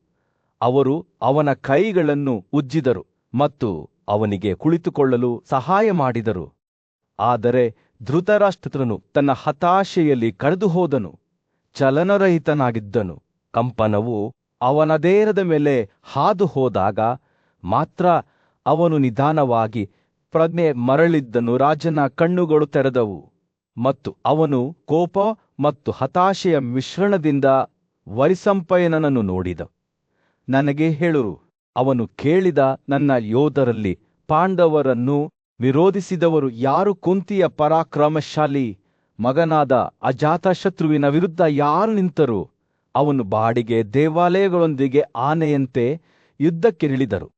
ಅವರು ಅವನ ಕೈಗಳನ್ನು ಉಜ್ಜಿದರು ಮತ್ತು ಅವನಿಗೆ ಕುಳಿತುಕೊಳ್ಳಲು ಸಹಾಯ ಮಾಡಿದರು. ಆದರೆ ಧೃತರಾಷ್ಟ್ರನು ತನ್ನ ಹತಾಶೆಯಲ್ಲಿ ಕಳೆದುಹೋದನು. ಚಲನರಹಿತನಾಗಿದ್ದನು. ಕಂಪನವು ಅವನ ದೇಹದ ಮೇಲೆ ಹಾದು ಹೋದಾಗ ಮಾತ್ರ ಅವನು ನಿಧಾನವಾಗಿ ಪ್ರಜ್ಞೆ ಮರಳಿದ್ದನು. ರಾಜನ ಕಣ್ಣುಗಳು ತೆರೆದವು ಮತ್ತು ಅವನು ಕೋಪ ಮತ್ತು ಹತಾಶೆಯ ಮಿಶ್ರಣದಿಂದ ವೈಶಂಪಾಯನನನ್ನು ನೋಡಿದ. ನನಗೆ ಹೇಳುರು, ಅವನು ಕೇಳಿದ. ನನ್ನ ಯೋಧರಲ್ಲಿ ಪಾಂಡವರನ್ನು ವಿರೋಧಿಸಿದವರು ಯಾರು? ಕುಂತಿಯ ಪರಾಕ್ರಮಶಾಲಿ ಮಗನಾದ ಅಜಾತಶತ್ರುವಿನ ವಿರುದ್ಧ ಯಾರು ನಿಂತರು? ಅವನು ಬಾಡಿಗೆ ದೇವಾಲಯಗಳೊಂದಿಗೆ ಆನೆಯಂತೆ ಯುದ್ಧಕ್ಕಿಳಿದರು.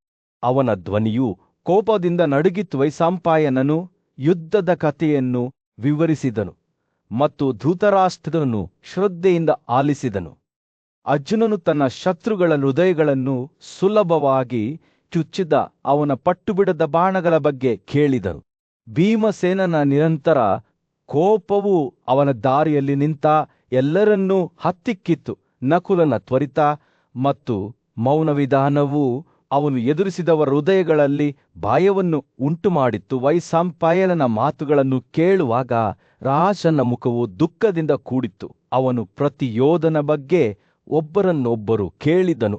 ಅವನ ಧ್ವನಿಯು ಕೋಪದಿಂದ ನಡುಗಿತು. ವೈಶಂಪಾಯನನು ಯುದ್ಧದ ಕಥೆಯನ್ನು ವಿವರಿಸಿದನು ಮತ್ತು ಧೃತರಾಷ್ಟ್ರನು ಶ್ರದ್ಧೆಯಿಂದ ಆಲಿಸಿದನು. ಅರ್ಜುನನು ತನ್ನ ಶತ್ರುಗಳ ಹೃದಯಗಳನ್ನು ಸುಲಭವಾಗಿ ಚುಚ್ಚಿದ ಅವನ ಪಟ್ಟುಬಿಡದ ಬಾಣಗಳ ಬಗ್ಗೆ ಕೇಳಿದನು. ಭೀಮಸೇನನ ನಿರಂತರ ಕೋಪವು ಅವನ ದಾರಿಯಲ್ಲಿ ನಿಂತ ಎಲ್ಲರನ್ನೂ ಹತ್ತಿಕ್ಕಿತ್ತು. ನಕುಲನ ತ್ವರಿತ ಮತ್ತು ಮೌನ ವಿಧಾನವು ಅವನು ಎದುರಿಸಿದವರ ಹೃದಯಗಳಲ್ಲಿ ಭಯವನ್ನು ಉಂಟುಮಾಡಿತ್ತು. ವೈಶಂಪಾಯನನ ಮಾತುಗಳನ್ನು ಕೇಳುವಾಗ ರಾಜನ ಮುಖವು ದುಃಖದಿಂದ ಕೂಡಿತ್ತು. ಅವನು ಪ್ರತಿ ಯೋಧನ ಬಗ್ಗೆ ಒಬ್ಬರನ್ನೊಬ್ಬರು ಕೇಳಿದನು.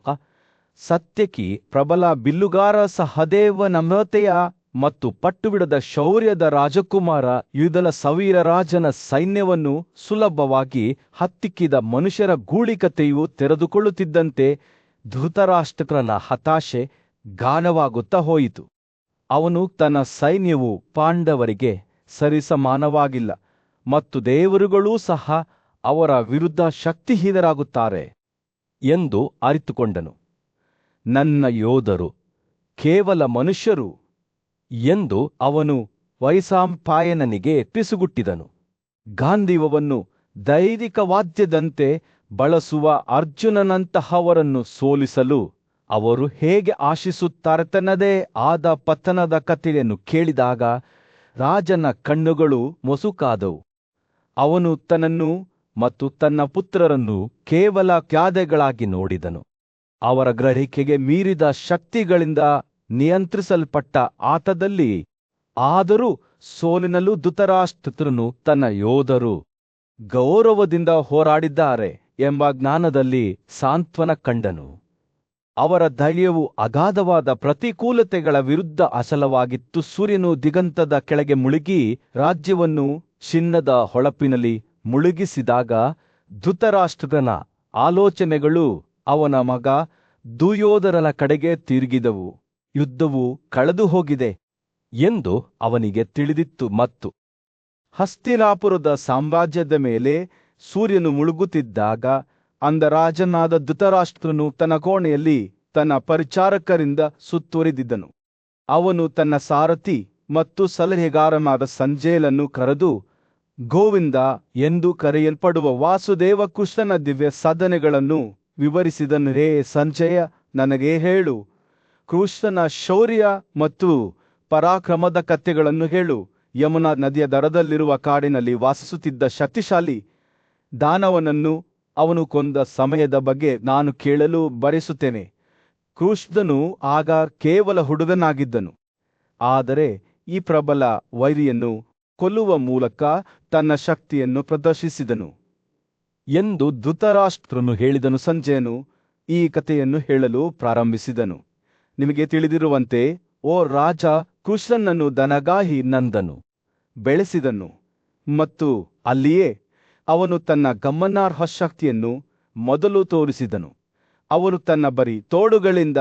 ಸತ್ಯಕಿ ಪ್ರಬಲ ಬಿಲ್ಲುಗಾರ ಸಹದೇವ ನಮ್ರತೆಯ ಮತ್ತು ಪಟ್ಟುಬಿಡದ ಶೌರ್ಯದ ರಾಜಕುಮಾರ ಯುಧಲ ಸವೀರ ರಾಜನ ಸೈನ್ಯವನ್ನು ಸುಲಭವಾಗಿ ಹತ್ತಿಕ್ಕಿದ ಮನುಷ್ಯರ ಗೂಳಿಕತೆಯು ತೆರೆದುಕೊಳ್ಳುತ್ತಿದ್ದಂತೆ ಧೃತರಾಷ್ಟ್ರನ ಹತಾಶೆ ಗಾಢವಾಗುತ್ತಾ ಹೋಯಿತು. ಅವನು ತನ್ನ ಸೈನ್ಯವು ಪಾಂಡವರಿಗೆ ಸರಿಸಮಾನವಾಗಿಲ್ಲ ಮತ್ತು ದೇವರುಗಳೂ ಸಹ ಅವರ ವಿರುದ್ಧ ಶಕ್ತಿಹೀನರಾಗುತ್ತಾರೆ ಎಂದು ಅರಿತುಕೊಂಡನು. ನನ್ನ ಯೋಧರು ಕೇವಲ ಮನುಷ್ಯರು ಎಂದು ಅವನು ವೈಶಂಪಾಯನನಿಗೆ ಪಿಸುಗುಟ್ಟಿದನು. ಗಾಂಧೀವವನ್ನು ದೈವಿಕ ವಾದ್ಯದಂತೆ ಬಳಸುವ ಅರ್ಜುನನಂತಹವರನ್ನು ಸೋಲಿಸಲು ಅವರು ಹೇಗೆ ಆಶಿಸುತ್ತಾರೆ ತನ್ನದೇ ಆದ ಪತನದ ಕಥೆಯನ್ನು ಕೇಳಿದಾಗ ರಾಜನ ಕಣ್ಣುಗಳು ಮೊಸುಕಾದವು. ಅವನು ತನ್ನನ್ನು ಮತ್ತು ತನ್ನ ಪುತ್ರರನ್ನು ಕೇವಲ ಗಾದೆಗಳಾಗಿ ನೋಡಿದನು. ಅವರ ಗ್ರಹಿಕೆಗೆ ಮೀರಿದ ಶಕ್ತಿಗಳಿಂದ ನಿಯಂತ್ರಿಸಲ್ಪಟ್ಟ ಆತದಲ್ಲಿ ಆದರೂ ಸೋಲಿನಲ್ಲೂ ಧೃತರಾಷ್ಟ್ರನು ತನ್ನ ಯೋಧರು ಗೌರವದಿಂದ ಹೋರಾಡಿದ್ದಾರೆ ಎಂಬ ಜ್ಞಾನದಲ್ಲಿ ಸಾಂತ್ವನ ಕಂಡನು. ಅವರ ಧೈರ್ಯವು ಅಗಾಧವಾದ ಪ್ರತಿಕೂಲತೆಗಳ ವಿರುದ್ಧ ಅಸಲವಾಗಿತ್ತು. ಸೂರ್ಯನು ದಿಗಂತದ ಕೆಳಗೆ ಮುಳುಗಿ ರಾಜ್ಯವನ್ನು ಚಿನ್ನದ ಹೊಳಪಿನಲ್ಲಿ ಮುಳುಗಿಸಿದಾಗ ಧೃತರಾಷ್ಟ್ರನ ಆಲೋಚನೆಗಳು ಅವನ ಮಗ ದುರ್ಯೋಧನನ ಕಡೆಗೆ ತಿರುಗಿದವು. ಯುದ್ಧವು ಕಳೆದು ಹೋಗಿದೆ ಎಂದು ಅವನಿಗೆ ತಿಳಿದಿತ್ತು ಮತ್ತು ಹಸ್ತಿನಾಪುರದ ಸಾಮ್ರಾಜ್ಯದ ಮೇಲೆ ಸೂರ್ಯನು ಮುಳುಗುತ್ತಿದ್ದಾಗ ಅಂಧರಾಜನಾದ ಧೃತರಾಷ್ಟ್ರನು ತನ್ನ ಕೋಣೆಯಲ್ಲಿ ತನ್ನ ಪರಿಚಾರಕರಿಂದ ಸುತ್ತುವರಿದಿದ್ದನು. ಅವನು ತನ್ನ ಸಾರಥಿ ಮತ್ತು ಸಲಹೆಗಾರನಾದ ಸಂಜಯನನ್ನು ಕರೆದು ಗೋವಿಂದ ಎಂದು ಕರೆಯಲ್ಪಡುವ ವಾಸುದೇವ ಕೃಷ್ಣನ ದಿವ್ಯ ಸಾಧನೆಗಳನ್ನು ವಿವರಿಸಿದನು. ಹೇ ಸಂಜಯ, ನನಗೆ ಹೇಳು, ಕೃಷ್ಣನ ಶೌರ್ಯ ಮತ್ತು ಪರಾಕ್ರಮದ ಕಥೆಗಳನ್ನು ಹೇಳು. ಯಮುನಾ ನದಿಯ ದಡದಲ್ಲಿರುವ ಕಾಡಿನಲ್ಲಿ ವಾಸಿಸುತ್ತಿದ್ದ ಶಕ್ತಿಶಾಲಿ ದಾನವನನ್ನು ಅವನು ಕೊಂದ ಸಮಯದ ಬಗ್ಗೆ ನಾನು ಕೇಳಲು ಬಯಸುತ್ತೇನೆ. ಕೃಷ್ಣನು ಆಗ ಕೇವಲ ಹುಡುಗನಾಗಿದ್ದನು, ಆದರೆ ಈ ಪ್ರಬಲ ವೈರಿಯನ್ನು ಕೊಲ್ಲುವ ಮೂಲಕ ತನ್ನ ಶಕ್ತಿಯನ್ನು ಪ್ರದರ್ಶಿಸಿದನು ಎಂದು ಧೃತರಾಷ್ಟ್ರನು ಹೇಳಿದನು. ಸಂಜಯನು ಈ ಕಥೆಯನ್ನು ಹೇಳಲು ಪ್ರಾರಂಭಿಸಿದನು. ನಿಮಗೆ ತಿಳಿದಿರುವಂತೆ, ಓ ರಾಜ, ಕೃಷ್ಣನನ್ನು ದನಗಾಹಿ ನಂದನು ಬೆಳೆಸಿದನು ಮತ್ತು ಅಲ್ಲಿಯೇ ಅವನು ತನ್ನ ಗಮನಾರ್ಹ ಶಕ್ತಿಯನ್ನು ಮೊದಲು ತೋರಿಸಿದನು. ಅವನು ತನ್ನ ಬರೀ ತೋಳುಗಳಿಂದ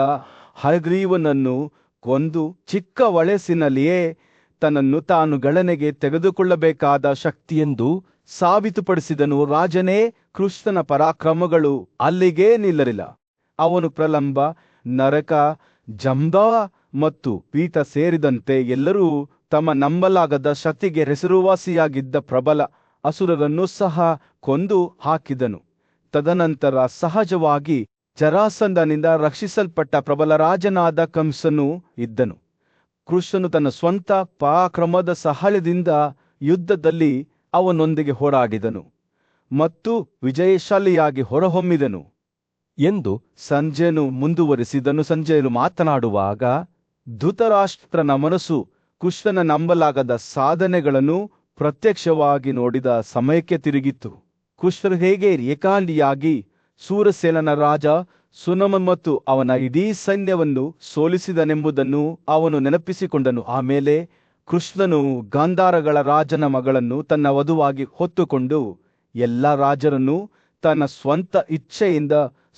ಹಯಗ್ರೀವನನ್ನು ಕೊಂದು ಚಿಕ್ಕ ವಯಸ್ಸಿನಲ್ಲಿಯೇ ತನ್ನನ್ನು ತಾನು ಗಣನೆಗೆ ತೆಗೆದುಕೊಳ್ಳಬೇಕಾದ ಶಕ್ತಿಯೆಂದು ಸಾಬೀತುಪಡಿಸಿದನು. ರಾಜನೇ, ಕೃಷ್ಣನ ಪರಾಕ್ರಮಗಳು ಅಲ್ಲಿಗೇ ನಿಲ್ಲಲಿಲ್ಲ. ಅವನು ಪ್ರಲಂಬ, ನರಕ, ಜಂಬ ಮತ್ತು ಪೀತ ಸೇರಿದಂತೆ ಎಲ್ಲರೂ ತಮ್ಮ ನಂಬಲಾಗದ ಶಕ್ತಿಗೆ ಹೆಸರುವಾಸಿಯಾಗಿದ್ದ ಪ್ರಬಲ ಅಸುರರನ್ನು ಸಹ ಕೊಂದು ಹಾಕಿದನು. ತದನಂತರ ಸಹಜವಾಗಿ ಜರಾಸಂಧನಿಂದ ರಕ್ಷಿಸಲ್ಪಟ್ಟ ಪ್ರಬಲ ರಾಜನಾದ ಕಂಸನು ಇದ್ದನು. ಕೃಷ್ಣನು ತನ್ನ ಸ್ವಂತ ಪರಾಕ್ರಮದ ಸಹಾಯದಿಂದ ಯುದ್ಧದಲ್ಲಿ ಅವನೊಂದಿಗೆ ಹೋರಾಡಿದನು ಮತ್ತು ವಿಜಯಶಾಲಿಯಾಗಿ ಹೊರಹೊಮ್ಮಿದನು ಎಂದು ಸಂಜಯನು ಮುಂದುವರಿಸಿದನು. ಸಂಜಯನು ಮಾತನಾಡುವಾಗ ಧೃತರಾಷ್ಟ್ರನ ಮನಸ್ಸು ಕೃಷ್ಣನ ನಂಬಲಾಗದ ಸಾಧನೆಗಳನ್ನು ಪ್ರತ್ಯಕ್ಷವಾಗಿ ನೋಡಿದ ಸಮಯಕ್ಕೆ ತಿರುಗಿತ್ತು. ಕೃಷ್ಣನು ಹೇಗೆ ಏಕಾಂಗಿಯಾಗಿ ಸೂರಸೇನನ ರಾಜ ಸುನಮನ್ ಮತ್ತು ಅವನ ಇಡೀ ಸೈನ್ಯವನ್ನು ಸೋಲಿಸಿದನೆಂಬುದನ್ನು ಅವನು ನೆನಪಿಸಿಕೊಂಡನು. ಆಮೇಲೆ ಕೃಷ್ಣನು ಗಾಂಧಾರಗಳ ರಾಜನ ಮಗಳನ್ನು ತನ್ನ ವಧುವಾಗಿ ಹೊತ್ತುಕೊಂಡು ಎಲ್ಲ ರಾಜರನ್ನು ತನ್ನ ಸ್ವಂತ ಇಚ್ಛೆಯಿಂದ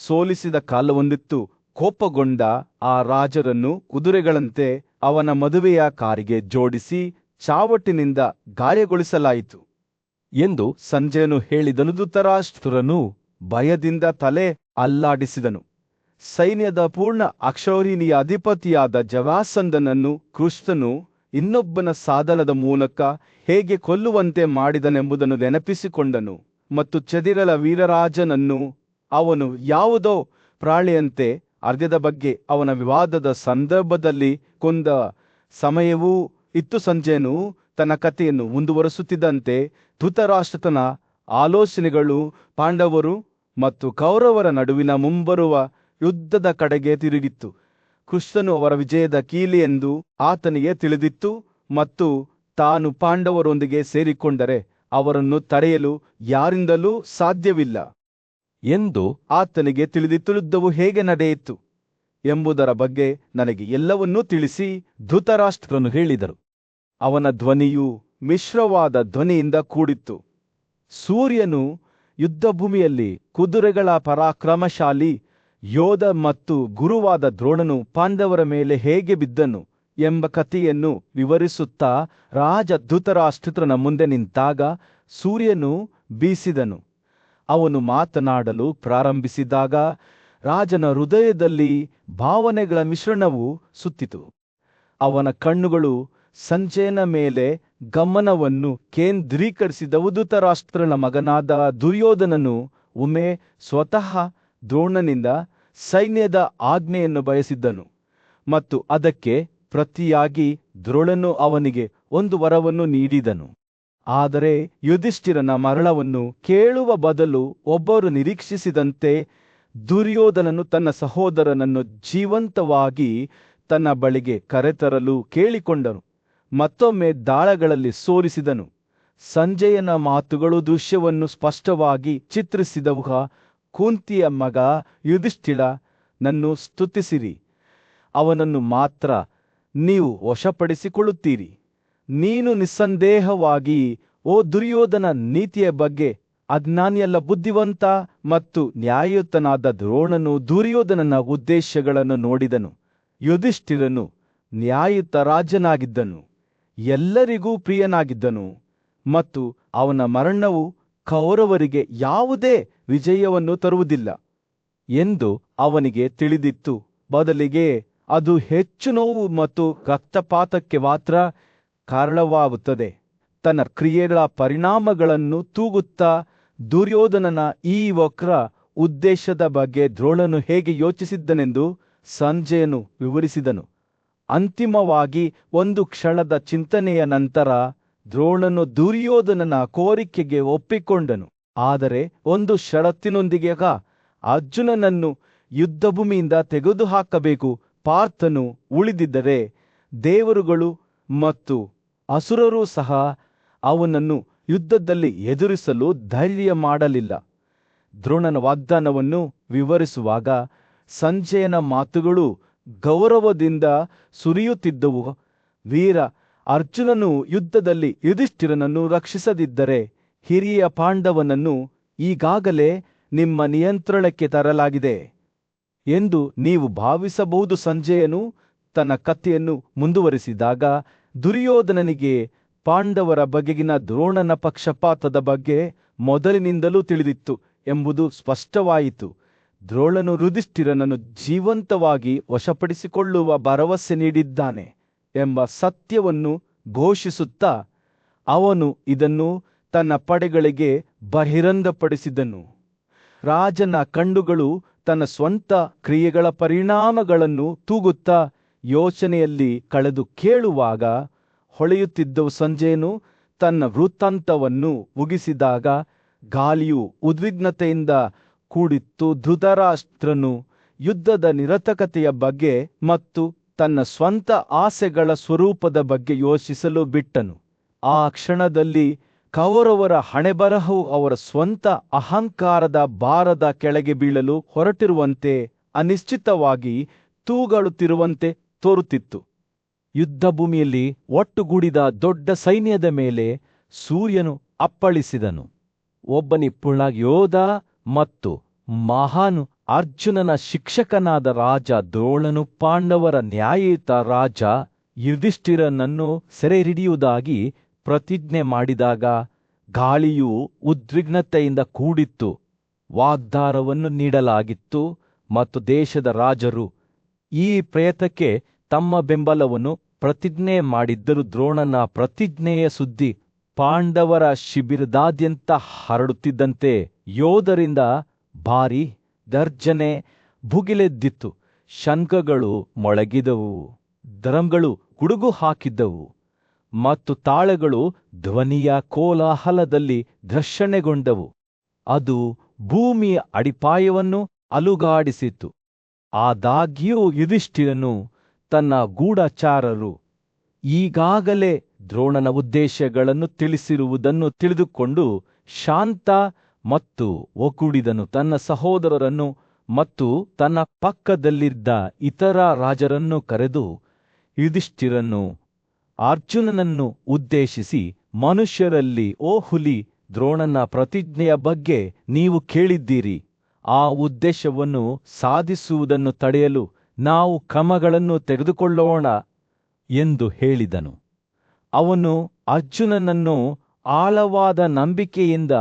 ಸೋಲಿಸಿದ ಕಾಲವೊಂದಿತ್ತು. ಕೋಪಗೊಂಡ ಆ ರಾಜರನ್ನು ಕುದುರೆಗಳಂತೆ ಅವನ ಮದುವೆಯ ಕಾರಿಗೆ ಜೋಡಿಸಿ ಚಾವಟಿನಿಂದ ಗಾಯಗೊಳಿಸಲಾಯಿತು ಎಂದು ಸಂಜಯನು ಹೇಳಿದನು. ಧೃತರಾಷ್ಟ್ರನು ಭಯದಿಂದ ತಲೆ ಅಲ್ಲಾಡಿಸಿದನು. ಸೈನ್ಯದ ಪೂರ್ಣ ಅಕ್ಷೌಹಿಣಿಯ ಅಧಿಪತಿಯಾದ ಜರಾಸಂಧನನ್ನು ಕೃಷ್ಣನು ಇನ್ನೊಬ್ಬನ ಸಾಧನದ ಮೂಲಕ ಹೇಗೆ ಕೊಲ್ಲುವಂತೆ ಮಾಡಿದನೆಂಬುದನ್ನು ನೆನಪಿಸಿಕೊಂಡನು ಮತ್ತು ಚದಿರಲ ವೀರರಾಜನನ್ನು ಅವನು ಯಾವುದೋ ಪ್ರಾಣಿಯಂತೆ ಅರ್ಧದ ಬಗ್ಗೆ ಅವನ ವಿವಾದದ ಸಂದರ್ಭದಲ್ಲಿ ಕೊಂದ ಸಮಯವೂ ಇತ್ತು. ಸಂಜಯನು ತನ್ನ ಕಥೆಯನ್ನು ಮುಂದುವರಿಸುತ್ತಿದ್ದಂತೆ ಧೃತರಾಷ್ಟ್ರನ ಆಲೋಚನೆಗಳು ಪಾಂಡವರು ಮತ್ತು ಕೌರವರ ನಡುವಿನ ಮುಂಬರುವ ಯುದ್ಧದ ಕಡೆಗೆ ತಿರುಗಿತ್ತು. ಕೃಷ್ಣನು ಅವರ ವಿಜಯದ ಕೀಲಿ ಎಂದು ಆತನಿಗೆ ತಿಳಿದಿತ್ತು ಮತ್ತು ತಾನು ಪಾಂಡವರೊಂದಿಗೆ ಸೇರಿಕೊಂಡರೆ ಅವರನ್ನು ತಡೆಯಲು ಯಾರಿಂದಲೂ ಸಾಧ್ಯವಿಲ್ಲ ಎಂದು ಆತನಿಗೆ ತಿಳಿದಿತ್ತು. ಯುದ್ಧವು ಹೇಗೆ ನಡೆಯಿತು ಎಂಬುದರ ಬಗ್ಗೆ ನನಗೆ ಎಲ್ಲವನ್ನೂ ತಿಳಿಸಿ ಧೃತರಾಷ್ಟ್ರನು ಹೇಳಿದರು. ಅವನ ಧ್ವನಿಯು ಮಿಶ್ರವಾದ ಧ್ವನಿಯಿಂದ ಕೂಡಿತ್ತು. ಸೂರ್ಯನು ಯುದ್ಧಭೂಮಿಯಲ್ಲಿ ಕುದುರೆಗಳ ಪರಾಕ್ರಮಶಾಲಿ ಯೋಧ ಮತ್ತು ಗುರುವಾದ ದ್ರೋಣನು ಪಾಂಡವರ ಮೇಲೆ ಹೇಗೆ ಬಿದ್ದನು ಎಂಬ ಕಥೆಯನ್ನು ವಿವರಿಸುತ್ತಾ ರಾಜ ಧೃತರಾಷ್ಟ್ರನ ಮುಂದೆ ನಿಂತಾಗ ಸೂರ್ಯನು ಬೀಸಿದನು. ಅವನು ಮಾತನಾಡಲು ಪ್ರಾರಂಭಿಸಿದಾಗ ರಾಜನ ಹೃದಯದಲ್ಲಿ ಭಾವನೆಗಳ ಮಿಶ್ರಣವು ಸುತ್ತಿತು. ಅವನ ಕಣ್ಣುಗಳು ಸಂಜಯನ ಮೇಲೆ ಗಮನವನ್ನು ಕೇಂದ್ರೀಕರಿಸಿದವು. ಧೃತರಾಷ್ಟ್ರನ ಮಗನಾದ ದುರ್ಯೋಧನನು ಒಮ್ಮೆ ಸ್ವತಃ ದ್ರೋಣನಿಂದ ಸೈನ್ಯದ ಆಜ್ಞೆಯನ್ನು ಬಯಸಿದ್ದನು ಮತ್ತು ಅದಕ್ಕೆ ಪ್ರತಿಯಾಗಿ ದ್ರೋಣನು ಅವನಿಗೆ ಒಂದು ವರವನ್ನು ನೀಡಿದನು. ಆದರೆ ಯುಧಿಷ್ಠಿರನ ಮರಣವನ್ನು ಕೇಳುವ ಬದಲು ಒಬ್ಬರು ನಿರೀಕ್ಷಿಸಿದಂತೆ ದುರ್ಯೋಧನನು ತನ್ನ ಸಹೋದರನನ್ನು ಜೀವಂತವಾಗಿ ತನ್ನ ಬಳಿಗೆ ಕರೆತರಲು ಕೇಳಿಕೊಂಡನು. ಮತ್ತೊಮ್ಮೆ ದಾಳಗಳಲ್ಲಿ ಸೋಲಿಸಿದನು. ಸಂಜಯನ ಮಾತುಗಳು ದೃಶ್ಯವನ್ನು ಸ್ಪಷ್ಟವಾಗಿ ಚಿತ್ರಿಸಿದವು. ಕುಂತಿಯ ಮಗ ಯುಧಿಷ್ಠಿರನನ್ನು ಸ್ತುತಿಸಿರಿ, ಅವನನ್ನು ಮಾತ್ರ ನೀವು ವಶಪಡಿಸಿಕೊಳ್ಳುತ್ತೀರಿ. ನೀನು ನಿಸ್ಸಂದೇಹವಾಗಿ ಓ ದುರ್ಯೋಧನ ನೀತಿಯ ಬಗ್ಗೆ ಅಜ್ಞಾನಿಯಲ್ಲ, ಬುದ್ಧಿವಂತ ಮತ್ತು ನ್ಯಾಯಯುತನಾದ ದ್ರೋಣನು ದುರ್ಯೋಧನನ ಉದ್ದೇಶಗಳನ್ನು ನೋಡಿದನು. ಯುಧಿಷ್ಠಿರನು ನ್ಯಾಯಯುತ ರಾಜನಾಗಿದ್ದನು, ಎಲ್ಲರಿಗೂ ಪ್ರಿಯನಾಗಿದ್ದನು ಮತ್ತು ಅವನ ಮರಣವು ಕೌರವರಿಗೆ ಯಾವುದೇ ವಿಜಯವನ್ನು ತರುವುದಿಲ್ಲ ಎಂದು ಅವನಿಗೆ ತಿಳಿದಿತ್ತು. ಬದಲಿಗೆ ಅದು ಹೆಚ್ಚು ನೋವು ಮತ್ತು ರಕ್ತಪಾತಕ್ಕೆ ಮಾತ್ರ ಕಾರಣವಾಗುತ್ತದೆ. ತನ್ನ ಕ್ರಿಯೆಗಳ ಪರಿಣಾಮಗಳನ್ನು ತೂಗುತ್ತಾ ದುರ್ಯೋಧನನ ಈ ವಕ್ರ ಉದ್ದೇಶದ ಬಗ್ಗೆ ದ್ರೋಣನು ಹೇಗೆ ಯೋಚಿಸಿದ್ದನೆಂದು ಸಂಜಯನು ವಿವರಿಸಿದನು. ಅಂತಿಮವಾಗಿ ಒಂದು ಕ್ಷಣದ ಚಿಂತನೆಯ ನಂತರ ದ್ರೋಣನು ದುರ್ಯೋಧನನ ಕೋರಿಕೆಗೆ ಒಪ್ಪಿಕೊಂಡನು. ಆದರೆ ಒಂದು ಷರತ್ತಿನೊಂದಿಗೆ, ಅರ್ಜುನನನ್ನು ಯುದ್ಧಭೂಮಿಯಿಂದ ತೆಗೆದುಹಾಕಬೇಕು. ಪಾರ್ಥನು ಉಳಿದಿದ್ದರೆ ದೇವರುಗಳು ಮತ್ತು ಅಸುರರೂ ಸಹ ಅವನನ್ನು ಯುದ್ಧದಲ್ಲಿ ಎದುರಿಸಲು ಧೈರ್ಯ ಮಾಡಲಿಲ್ಲ. ದ್ರೋಣನ ವಾಗ್ದಾನವನ್ನು ವಿವರಿಸುವಾಗ ಸಂಜಯನ ಮಾತುಗಳು ಗೌರವದಿಂದ ಸುರಿಯುತ್ತಿದ್ದವು. ವೀರ ಅರ್ಜುನನು ಯುದ್ಧದಲ್ಲಿ ಯುಧಿಷ್ಠಿರನನ್ನು ರಕ್ಷಿಸದಿದ್ದರೆ ಹಿರಿಯ ಪಾಂಡವನನ್ನು ಈಗಾಗಲೇ ನಿಮ್ಮ ನಿಯಂತ್ರಣಕ್ಕೆ ತರಲಾಗಿದೆ ಎಂದು ನೀವು ಭಾವಿಸಬಹುದು. ಸಂಜಯನು ತನ್ನ ಕಥೆಯನ್ನು ಮುಂದುವರಿಸಿದಾಗ ದುರ್ಯೋಧನನಿಗೆ ಪಾಂಡವರ ಬಗೆಗಿನ ದ್ರೋಣನ ಪಕ್ಷಪಾತದ ಬಗ್ಗೆ ಮೊದಲಿನಿಂದಲೂ ತಿಳಿದಿತ್ತು ಎಂಬುದು ಸ್ಪಷ್ಟವಾಯಿತು. ದ್ರೋಣನು ಯುಧಿಷ್ಠಿರನನ್ನು ಜೀವಂತವಾಗಿ ವಶಪಡಿಸಿಕೊಳ್ಳುವ ಭರವಸೆ ನೀಡಿದ್ದಾನೆ ಎಂಬ ಸತ್ಯವನ್ನು ಘೋಷಿಸುತ್ತಾ ಅವನು ಇದನ್ನು ತನ್ನ ಪಡೆಗಳಿಗೆ ಬಹಿರಂಗಪಡಿಸಿದನು. ರಾಜನ ಕಣ್ಣುಗಳು ತನ್ನ ಸ್ವಂತ ಕ್ರಿಯೆಗಳ ಪರಿಣಾಮಗಳನ್ನು ತೂಗುತ್ತಾ ಯೋಚನೆಯಲ್ಲಿ ಕಳೆದು ಕೇಳುವಾಗ ಹೊಳೆಯುತ್ತಿದ್ದವು. ಸಂಜಯನು ತನ್ನ ವೃತ್ತಾಂತವನ್ನು ಮುಗಿಸಿದಾಗ ಗಾಳಿಯು ಉದ್ವಿಗ್ನತೆಯಿಂದ ಕೂಡಿತ್ತು. ಧೃತರಾಷ್ಟ್ರನು ಯುದ್ಧದ ನಿರರ್ಥಕತೆಯ ಬಗ್ಗೆ ಮತ್ತು ತನ್ನ ಸ್ವಂತ ಆಸೆಗಳ ಸ್ವರೂಪದ ಬಗ್ಗೆ ಯೋಚಿಸಲು ಬಿಟ್ಟನು. ಆ ಕ್ಷಣದಲ್ಲಿ ಕೌರವರ ಹಣೆಬರಹವು ಅವರ ಸ್ವಂತ ಅಹಂಕಾರದ ಭಾರದ ಕೆಳಗೆ ಬೀಳಲು ಹೊರಟಿರುವಂತೆ ಅನಿಶ್ಚಿತವಾಗಿ ತೂಗಾಡುತ್ತಿರುವಂತೆ ತೋರುತ್ತಿತ್ತು. ಯುದ್ಧಭೂಮಿಯಲ್ಲಿ ಒಟ್ಟುಗೂಡಿದ ದೊಡ್ಡ ಸೈನ್ಯದ ಮೇಲೆ ಸೂರ್ಯನು ಅಪ್ಪಳಿಸಿದನು. ಒಬ್ಬ ನಿಪುಣ ಯೋಧ ಮತ್ತು ಮಹಾನು ಅರ್ಜುನನ ಶಿಕ್ಷಕನಾದ ರಾಜ ದ್ರೋಣನು ಪಾಂಡವರ ನ್ಯಾಯಯುತ ರಾಜ ಯುಧಿಷ್ಠಿರನನ್ನು ಸೆರೆ ಹಿಡಿಯುವುದಾಗಿ ಪ್ರತಿಜ್ಞೆ ಮಾಡಿದಾಗ ಗಾಳಿಯು ಉದ್ವಿಗ್ನತೆಯಿಂದ ಕೂಡಿತ್ತು. ವಾಗ್ದಾನವನ್ನು ನೀಡಲಾಗಿತ್ತು ಮತ್ತು ದೇಶದ ರಾಜರು ಈ ಪ್ರಯತ್ನಕ್ಕೆ ತಮ್ಮ ಬೆಂಬಲವನ್ನು ಪ್ರತಿಜ್ಞೆ ಮಾಡಿದ್ದರು. ದ್ರೋಣನ ಪ್ರತಿಜ್ಞೆಯ ಸುದ್ದಿ ಪಾಂಡವರ ಶಿಬಿರದಾದ್ಯಂತ ಹರಡುತ್ತಿದ್ದಂತೆ ಯೋಧರಿಂದ ಭಾರೀ ಗರ್ಜನೆ ಭುಗಿಲೆದ್ದಿತ್ತು. ಶಂಖಗಳು ಮೊಳಗಿದವು, ಡ್ರಮ್ಗಳು ಗುಡುಗು ಹಾಕಿದ್ದವು ಮತ್ತು ತಾಳಗಳು ಧ್ವನಿಯ ಕೋಲಾಹಲದಲ್ಲಿ ಘರ್ಷಣೆಗೊಂಡವು. ಅದು ಭೂಮಿಯ ಅಡಿಪಾಯವನ್ನು ಅಲುಗಾಡಿಸಿತು. ಆದಾಗ್ಯೂ ಯುಧಿಷ್ಠಿರನು ತನ್ನ ಗೂಢಚಾರರು ಈಗಾಗಲೇ ದ್ರೋಣನ ಉದ್ದೇಶಗಳನ್ನು ತಿಳಿಸಿರುವುದನ್ನು ತಿಳಿದುಕೊಂಡು ಶಾಂತ ಮತ್ತು ಒಗ್ಗೂಡಿದನು. ತನ್ನ ಸಹೋದರರನ್ನು ಮತ್ತು ತನ್ನ ಪಕ್ಕದಲ್ಲಿದ್ದ ಇತರ ರಾಜರನ್ನು ಕರೆದು ಯುಧಿಷ್ಠಿರನು ಅರ್ಜುನನನ್ನು ಉದ್ದೇಶಿಸಿ, ಮನುಷ್ಯರಲ್ಲಿ ಓ ಹುಲಿ, ದ್ರೋಣನ ಪ್ರತಿಜ್ಞೆಯ ಬಗ್ಗೆ ನೀವು ಕೇಳಿದ್ದೀರಿ. ಆ ಉದ್ದೇಶವನ್ನು ಸಾಧಿಸುವುದನ್ನು ತಡೆಯಲು ನಾವು ಕ್ರಮಗಳನ್ನು ತೆಗೆದುಕೊಳ್ಳೋಣ ಎಂದು ಹೇಳಿದನು. ಅವನು ಅರ್ಜುನನನ್ನು ಆಳವಾದ ನಂಬಿಕೆಯಿಂದ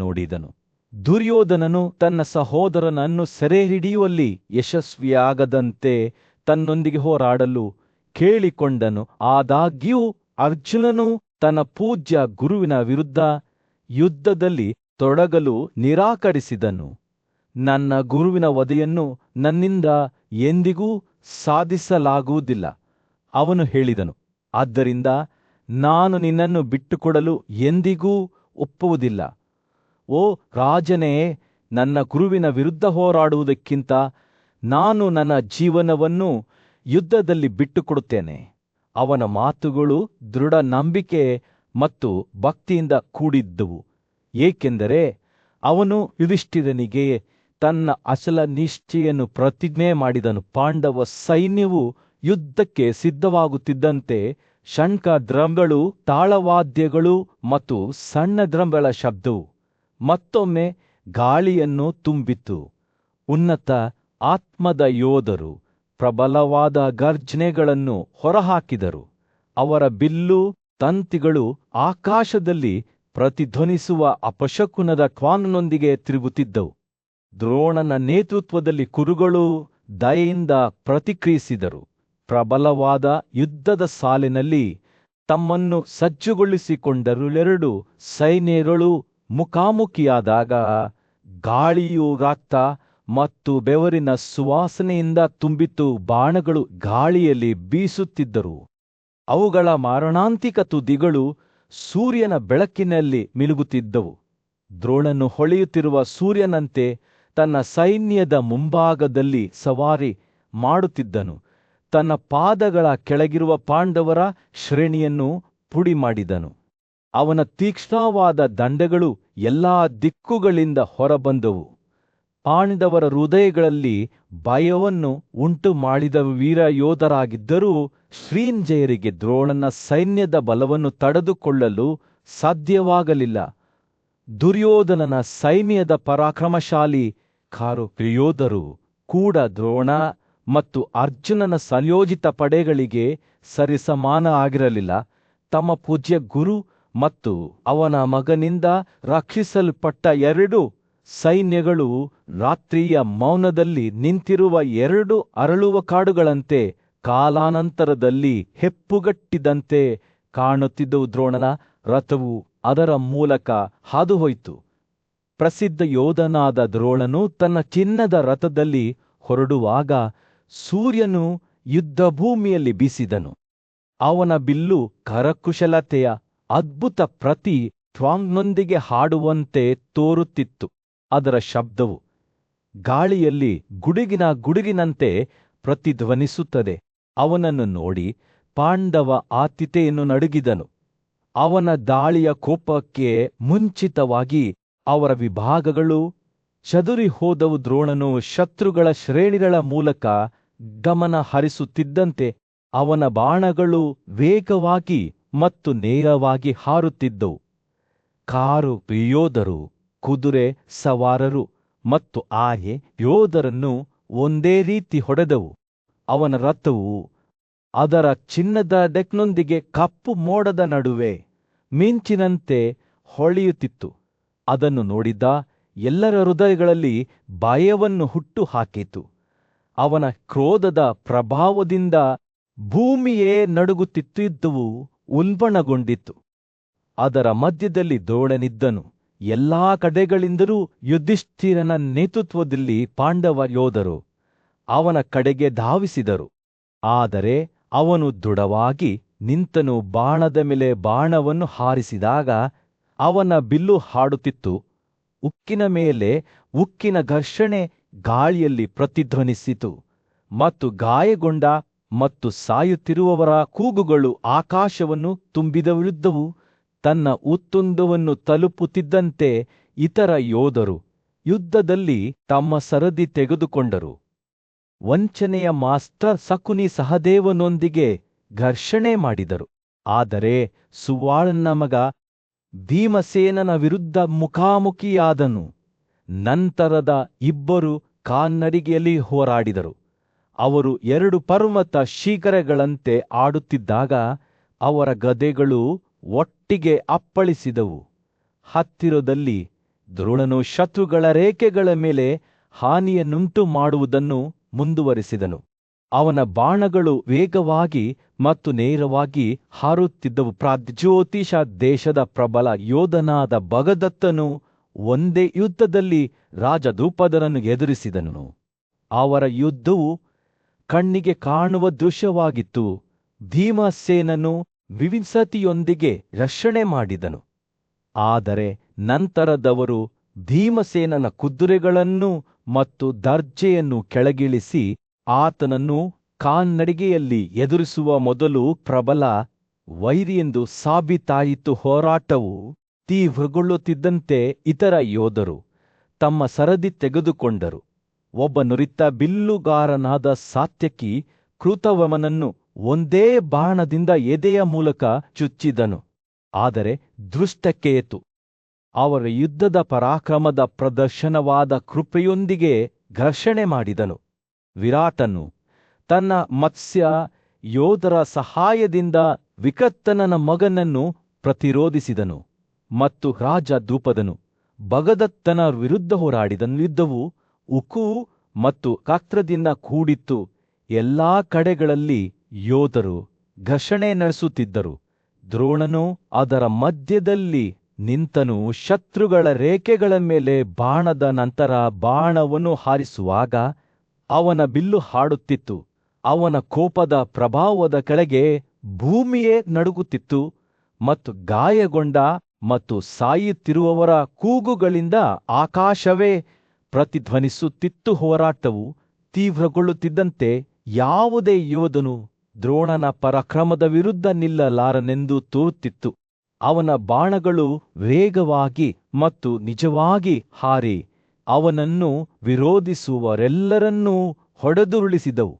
ನೋಡಿದನು. ದುರ್ಯೋಧನನು ತನ್ನ ಸಹೋದರನನ್ನು ಸೆರೆ ಹಿಡಿಯುವಲ್ಲಿ ಯಶಸ್ವಿಯಾಗದಂತೆ ತನ್ನೊಂದಿಗೆ ಹೋರಾಡಲು ಕೇಳಿಕೊಂಡನು. ಆದಾಗ್ಯೂ ಅರ್ಜುನನು ತನ್ನ ಪೂಜ್ಯ ಗುರುವಿನ ವಿರುದ್ಧ ಯುದ್ಧದಲ್ಲಿ ತೊಡಗಲು ನಿರಾಕರಿಸಿದನು. ನನ್ನ ಗುರುವಿನ ವಧೆಯನ್ನು ನನ್ನಿಂದ ಎಂದಿಗೂ ಸಾಧಿಸಲಾಗುವುದಿಲ್ಲ, ಅವನು ಹೇಳಿದನು. ಆದ್ದರಿಂದ ನಾನು ನಿನ್ನನ್ನು ಬಿಟ್ಟುಕೊಡಲು ಎಂದಿಗೂ ಒಪ್ಪುವುದಿಲ್ಲ. ಓ ರಾಜನೇ, ನನ್ನ ಗುರುವಿನ ವಿರುದ್ಧ ಹೋರಾಡುವುದಕ್ಕಿಂತ ನಾನು ನನ್ನ ಜೀವನವನ್ನು ಯುದ್ಧದಲ್ಲಿ ಬಿಟ್ಟುಕೊಡುತ್ತೇನೆ. ಅವನ ಮಾತುಗಳು ದೃಢ ನಂಬಿಕೆ ಮತ್ತು ಭಕ್ತಿಯಿಂದ ಕೂಡಿದ್ದವು, ಏಕೆಂದರೆ ಅವನು ಯುಧಿಷ್ಠಿರನಿಗೆ ತನ್ನ ಅಚಲ ನಿಷ್ಠೆಯನ್ನು ಪ್ರತಿಜ್ಞೆ ಮಾಡಿದನು. ಪಾಂಡವ ಸೈನ್ಯವು ಯುದ್ಧಕ್ಕೆ ಸಿದ್ಧವಾಗುತ್ತಿದ್ದಂತೆ ಶಂಖದ್ರಮಗಳು, ತಾಳವಾದ್ಯಗಳು ಮತ್ತು ಸಣ್ಣ ದ್ರಮಗಳ ಶಬ್ದವು ಮತ್ತೊಮ್ಮೆ ಗಾಳಿಯನ್ನು ತುಂಬಿತು. ಉನ್ನತ ಆತ್ಮದ ಯೋಧರು ಪ್ರಬಲವಾದ ಗರ್ಜನೆಗಳನ್ನು ಹೊರಹಾಕಿದರು. ಅವರ ಬಿಲ್ಲು ತಂತಿಗಳು ಆಕಾಶದಲ್ಲಿ ಪ್ರತಿಧ್ವನಿಸುವ ಅಪಶಕುನದ ಕ್ವಾನನೊಂದಿಗೆ ತಿರುಗುತ್ತಿದ್ದವು. ದ್ರೋಣನ ನೇತೃತ್ವದಲ್ಲಿ ಕುರುಗಳು ದಯೆಯಿಂದ ಪ್ರತಿಕ್ರಿಯಿಸಿದರು. ಪ್ರಬಲವಾದ ಯುದ್ಧದ ಸಾಲಿನಲ್ಲಿ ತಮ್ಮನ್ನು ಸಜ್ಜುಗೊಳಿಸಿಕೊಂಡರೆರಡು ಸೈನ್ಯಗಳು ಮುಖಾಮುಖಿಯಾದಾಗ ಗಾಳಿಯು ರಕ್ತ ಮತ್ತು ಬೆವರಿನ ಸುವಾಸನೆಯಿಂದ ತುಂಬಿತು. ಬಾಣಗಳು ಗಾಳಿಯಲ್ಲಿ ಬೀಸುತ್ತಿದ್ದರು. ಅವುಗಳ ಮಾರಣಾಂತಿಕ ತುದಿಗಳು ಸೂರ್ಯನ ಬೆಳಕಿನಲ್ಲಿ ಮಿನುಗುತ್ತಿದ್ದವು. ದ್ರೋಣನು ಹೊಳೆಯುತ್ತಿರುವ ಸೂರ್ಯನಂತೆ ತನ್ನ ಸೈನ್ಯದ ಮುಂಭಾಗದಲ್ಲಿ ಸವಾರಿ ಮಾಡುತ್ತಿದ್ದನು. ತನ್ನ ಪಾದಗಳ ಕೆಳಗಿರುವ ಪಾಂಡವರ ಶ್ರೇಣಿಯನ್ನು ಪುಡಿ ಮಾಡಿದನು. ಅವನ ತೀಕ್ಷ್ಣವಾದ ದಂಡಗಳು ಎಲ್ಲಾ ದಿಕ್ಕುಗಳಿಂದ ಹೊರಬಂದವು. ಪಾಂಡವರ ಹೃದಯಗಳಲ್ಲಿ ಭಯವನ್ನು ಉಂಟು ಮಾಡಿದ ವೀರ ಯೋಧರಾಗಿದ್ದರೂ ಶ್ರೀಂಜಯರಿಗೆ ದ್ರೋಣನ ಸೈನ್ಯದ ಬಲವನ್ನು ತಡೆದುಕೊಳ್ಳಲು ಸಾಧ್ಯವಾಗಲಿಲ್ಲ. ದುರ್ಯೋಧನನ ಸೈನ್ಯದ ಪರಾಕ್ರಮಶಾಲಿ ಯೋಧರು ಕೂಡ ದ್ರೋಣ ಮತ್ತು ಅರ್ಜುನನ ಸಂಯೋಜಿತ ಪಡೆಗಳಿಗೆ ಸರಿಸಮಾನ ಆಗಿರಲಿಲ್ಲ. ತಮ್ಮ ಪೂಜ್ಯ ಗುರು ಮತ್ತು ಅವನ ಮಗನಿಂದ ರಕ್ಷಿಸಲ್ಪಟ್ಟ ಎರಡು ಸೈನ್ಯಗಳು ರಾತ್ರಿಯ ಮೌನದಲ್ಲಿ ನಿಂತಿರುವ ಎರಡು ಅರಳುವ ಕಾಡುಗಳಂತೆ ಕಾಲಾನಂತರದಲ್ಲಿ ಹೆಪ್ಪುಗಟ್ಟಿದಂತೆ ಕಾಣುತ್ತಿದ್ದವು. ದ್ರೋಣನ ರಥವು ಅದರ ಮೂಲಕ ಹಾದುಹೋಯಿತು. ಪ್ರಸಿದ್ಧ ಯೋಧನಾದ ದ್ರೋಣನು ತನ್ನ ಚಿನ್ನದ ರಥದಲ್ಲಿ ಹೊರಡುವಾಗ ಸೂರ್ಯನು ಯುದ್ಧಭೂಮಿಯಲ್ಲಿ ಬೀಸಿದನು. ಅವನ ಬಿಲ್ಲು ಕರಕುಶಲತೆಯ ಅದ್ಭುತ ಪ್ರತಿ ಟ್ವಾಂಗ್ನೊಂದಿಗೆ ಹಾಡುವಂತೆ ತೋರುತ್ತಿತ್ತು. ಅದರ ಶಬ್ದವು ಗಾಳಿಯಲ್ಲಿ ಗುಡುಗಿನಂತೆ ಪ್ರತಿಧ್ವನಿಸುತ್ತದೆ. ಅವನನ್ನು ನೋಡಿ ಪಾಂಡವ ಆತಿಥೇಯನು ನಡುಗಿದನು. ಅವನ ದಾಳಿಯ ಕೋಪಕ್ಕೆ ಮುಂಚಿತವಾಗಿ ಅವರ ವಿಭಾಗಗಳು ಚದುರಿ ಹೋದವು. ದ್ರೋಣನು ಶತ್ರುಗಳ ಶ್ರೇಣಿಗಳ ಮೂಲಕ ಗಮನ ಹರಿಸುತ್ತಿದ್ದಂತೆ ಅವನ ಬಾಣಗಳು ವೇಗವಾಗಿ ಮತ್ತು ನೇರವಾಗಿ ಹಾರುತ್ತಿದ್ದವು. ಯೋಧರು, ಕುದುರೆ ಸವಾರರು ಮತ್ತು ಆನೆ ಯೋಧರನ್ನು ಒಂದೇ ರೀತಿ ಹೊಡೆದವು. ಅವನ ರಥವು ಅದರ ಚಿನ್ನದ ಡೆಕ್ನೊಂದಿಗೆ ಕಪ್ಪು ಮೋಡದ ನಡುವೆ ಮಿಂಚಿನಂತೆ ಹೊಳೆಯುತ್ತಿತ್ತು. ಅದನ್ನು ನೋಡಿದ್ದ ಎಲ್ಲರ ಹೃದಯಗಳಲ್ಲಿ ಭಯವನ್ನು ಹುಟ್ಟು ಹಾಕಿತು. ಅವನ ಕ್ರೋಧದ ಪ್ರಭಾವದಿಂದ ಭೂಮಿಯೇ ನಡುಗುತ್ತಿದ್ದುವು, ಉಲ್ಬಣಗೊಂಡಿತು. ಅದರ ಮಧ್ಯದಲ್ಲಿ ದ್ರೋಣನಿದ್ದನು. ಎಲ್ಲಾ ಕಡೆಗಳಿಂದಲೂ ಯುಧಿಷ್ಠಿರನ ನೇತೃತ್ವದಲ್ಲಿ ಪಾಂಡವ ಯೋಧರು ಅವನ ಕಡೆಗೆ ಧಾವಿಸಿದರು. ಆದರೆ ಅವನು ದೃಢವಾಗಿ ನಿಂತನು. ಬಾಣದ ಮೇಲೆ ಬಾಣವನ್ನು ಹಾರಿಸಿದಾಗ ಅವನ ಬಿಲ್ಲು ಹಾಡುತ್ತಿತ್ತು. ಉಕ್ಕಿನ ಮೇಲೆ ಉಕ್ಕಿನ ಘರ್ಷಣೆ ಗಾಳಿಯಲ್ಲಿ ಪ್ರತಿಧ್ವನಿಸಿತು ಮತ್ತು ಗಾಯಗೊಂಡ ಮತ್ತು ಸಾಯುತ್ತಿರುವವರ ಕೂಗುಗಳು ಆಕಾಶವನ್ನು ತುಂಬಿದವಿರುದ್ದವು. ತನ್ನ ಉತ್ತುಂಗವನ್ನು ತಲುಪುತ್ತಿದ್ದಂತೆ ಇತರ ಯೋಧರು ಯುದ್ಧದಲ್ಲಿ ತಮ್ಮ ಸರದಿ ತೆಗೆದುಕೊಂಡರು. ವಂಚನೆಯ ಮಾಸ್ಟರ್ ಶಕುನಿ ಸಹದೇವನೊಂದಿಗೆ ಘರ್ಷಣೆ ಮಾಡಿದರು. ಆದರೆ ಸುವಾಳನ ಮಗ ಭೀಮಸೇನನ ವಿರುದ್ಧ ಮುಖಾಮುಖಿಯಾದನು. ನಂತರದ ಇಬ್ಬರು ಕಾಲ್ನಡಿಗೆಯಲ್ಲಿ ಹೋರಾಡಿದರು. ಅವರು ಎರಡು ಪರ್ವತ ಶಿಖರಗಳಂತೆ ಆಡುತ್ತಿದ್ದಾಗ ಅವರ ಗದೆಗಳು ಒಟ್ಟಿಗೆ ಅಪ್ಪಳಿಸಿದವು. ಹತ್ತಿರದಲ್ಲಿ ದ್ರೋಣನು ಶತ್ರುಗಳ ರೇಖೆಗಳ ಮೇಲೆ ಹಾನಿಯನ್ನುಂಟು ಮಾಡುವುದನ್ನು ಮುಂದುವರಿಸಿದನು. ಅವನ ಬಾಣಗಳು ವೇಗವಾಗಿ ಮತ್ತು ನೇರವಾಗಿ ಹಾರುತ್ತಿದ್ದವು. ಪ್ರಾಗ್ಜ್ಯೋತಿಷ ದೇಶದ ಪ್ರಬಲ ಯೋಧನಾದ ಭಗದತ್ತನು ಒಂದೇ ಯುದ್ಧದಲ್ಲಿ ರಾಜ ದ್ರುಪದನನ್ನು ಎದುರಿಸಿದನು. ಅವರ ಯುದ್ಧವು ಕಣ್ಣಿಗೆ ಕಾಣುವ ದೃಶ್ಯವಾಗಿತ್ತು. ಭೀಮಸೇನನು ವಿವಿಂಸತಿಯೊಂದಿಗೆ ರಕ್ಷಣೆ ಮಾಡಿದನು. ಆದರೆ ನಂತರದವರು ಭೀಮಸೇನನ ಕುದುರೆಗಳನ್ನು ಮತ್ತು ದರ್ಜೆಯನ್ನು ಕೆಳಗಿಳಿಸಿ ಆತನನ್ನು ಕಾಲ್ನಡಿಗೆಯಲ್ಲಿ ಎದುರಿಸುವ ಮೊದಲು ಪ್ರಬಲ ವೈರಿಯೆಂದು ಸಾಬೀತಾಯಿತು. ಹೋರಾಟವು ತೀವ್ರಗೊಳ್ಳುತ್ತಿದ್ದಂತೆ ಇತರ ಯೋಧರು ತಮ್ಮ ಸರದಿ ತೆಗೆದುಕೊಂಡರು. ಒಬ್ಬ ನುರಿತ ಬಿಲ್ಲುಗಾರನಾದ ಸಾತ್ಯಕಿ ಕೃತವರ್ಮನನ್ನು ಒಂದೇ ಬಾಣದಿಂದ ಎದೆಯ ಮೂಲಕ ಚುಚ್ಚಿದನು. ಆದರೆ ದೃಷ್ಟಕೇತು ಅವರ ಯುದ್ಧದ ಪರಾಕ್ರಮದ ಪ್ರದರ್ಶನವಾದ ಕೃಪೆಯೊಂದಿಗೆ ಘರ್ಷಣೆ ಮಾಡಿದನು. ವಿರಾಟನು ತನ್ನ ಮತ್ಸ್ಯ ಯೋಧರ ಸಹಾಯದಿಂದ ವಿಕರ್ತನನ ಮಗನನ್ನು ಪ್ರತಿರೋಧಿಸಿದನು ಮತ್ತು ರಾಜ ದ್ರುಪದನು ಭಗದತ್ತನ ವಿರುದ್ಧ ಹೋರಾಡಿದನು. ಯುದ್ಧವು ಉಕ್ಕು ಮತ್ತು ಕಾಕ್ತ್ರದಿಂದ ಕೂಡಿತ್ತು. ಎಲ್ಲಾ ಕಡೆಗಳಲ್ಲಿ ಯೋಧರು ಘರ್ಷಣೆ ನಡೆಸುತ್ತಿದ್ದರು. ದ್ರೋಣನು ಅದರ ಮಧ್ಯದಲ್ಲಿ ನಿಂತನು. ಶತ್ರುಗಳ ರೇಖೆಗಳ ಮೇಲೆ ಬಾಣದ ನಂತರ ಬಾಣವನ್ನು ಹಾರಿಸುವಾಗ ಅವನ ಬಿಲ್ಲು ಹಾಡುತ್ತಿತ್ತು. ಅವನ ಕೋಪದ ಪ್ರಭಾವದ ಕೆಳಗೆ ಭೂಮಿಯೇ ನಡುಗುತ್ತಿತ್ತು ಮತ್ತು ಗಾಯಗೊಂಡ ಮತ್ತು ಸಾಯುತ್ತಿರುವವರ ಕೂಗುಗಳಿಂದ ಆಕಾಶವೇ ಪ್ರತಿಧ್ವನಿಸುತ್ತಿತ್ತು. ಹೋರಾಟವು ತೀವ್ರಗೊಳ್ಳುತ್ತಿದ್ದಂತೆ ಯಾವುದೇ ಯೋಧನು ದ್ರೋಣನ ಪರಾಕ್ರಮದ ವಿರುದ್ಧ ನಿಲ್ಲಲಾರನೆಂದು ತೋರುತ್ತಿತ್ತು. ಅವನ ಬಾಣಗಳು ವೇಗವಾಗಿ ಮತ್ತು ನಿಜವಾಗಿ ಹಾರಿ ಅವನನ್ನು ವಿರೋಧಿಸುವವರೆಲ್ಲರನ್ನೂ ಹೊಡೆದುರುಳಿಸಿದವು.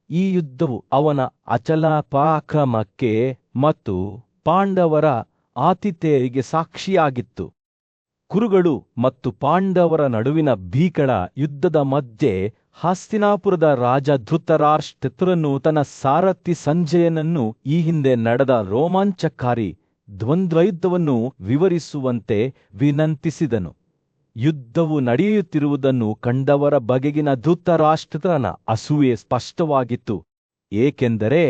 ಈ ಯುದ್ಧವು ಅವನ ಅಚಲ ಪರಾಕ್ರಮಕ್ಕೆ ಮತ್ತು ಪಾಂಡವರ ಆತಿಥೇಯರಿಗೆ ಸಾಕ್ಷಿಯಾಗಿತ್ತು. ಕುರುಗಳು ಮತ್ತು ಪಾಂಡವರ ನಡುವಿನ ಭೀಕರ ಯುದ್ಧದ ಮಧ್ಯೆ ಹಸ್ತಿನಾಪುರದ ರಾಜ ಧೃತರಾಷ್ಟ್ರನು ತನ್ನ ಸಾರಥಿ ಸಂಜಯನನ್ನು ಈ ಹಿಂದೆ ನಡೆದ ರೋಮಾಂಚಕಾರಿ ದ್ವಂದ್ವಯುದ್ಧವನ್ನು ವಿವರಿಸುವಂತೆ ವಿನಂತಿಸಿದನು. ಯುದ್ಧವು ನಡೆಯುತ್ತಿರುವುದನ್ನು ಕಂಡವರ ಬಗೆಗಿನ ಧೃತರಾಷ್ಟ್ರನ ಅಸೂಯೆ ಸ್ಪಷ್ಟವಾಗಿತ್ತು, ಏಕೆಂದರೆ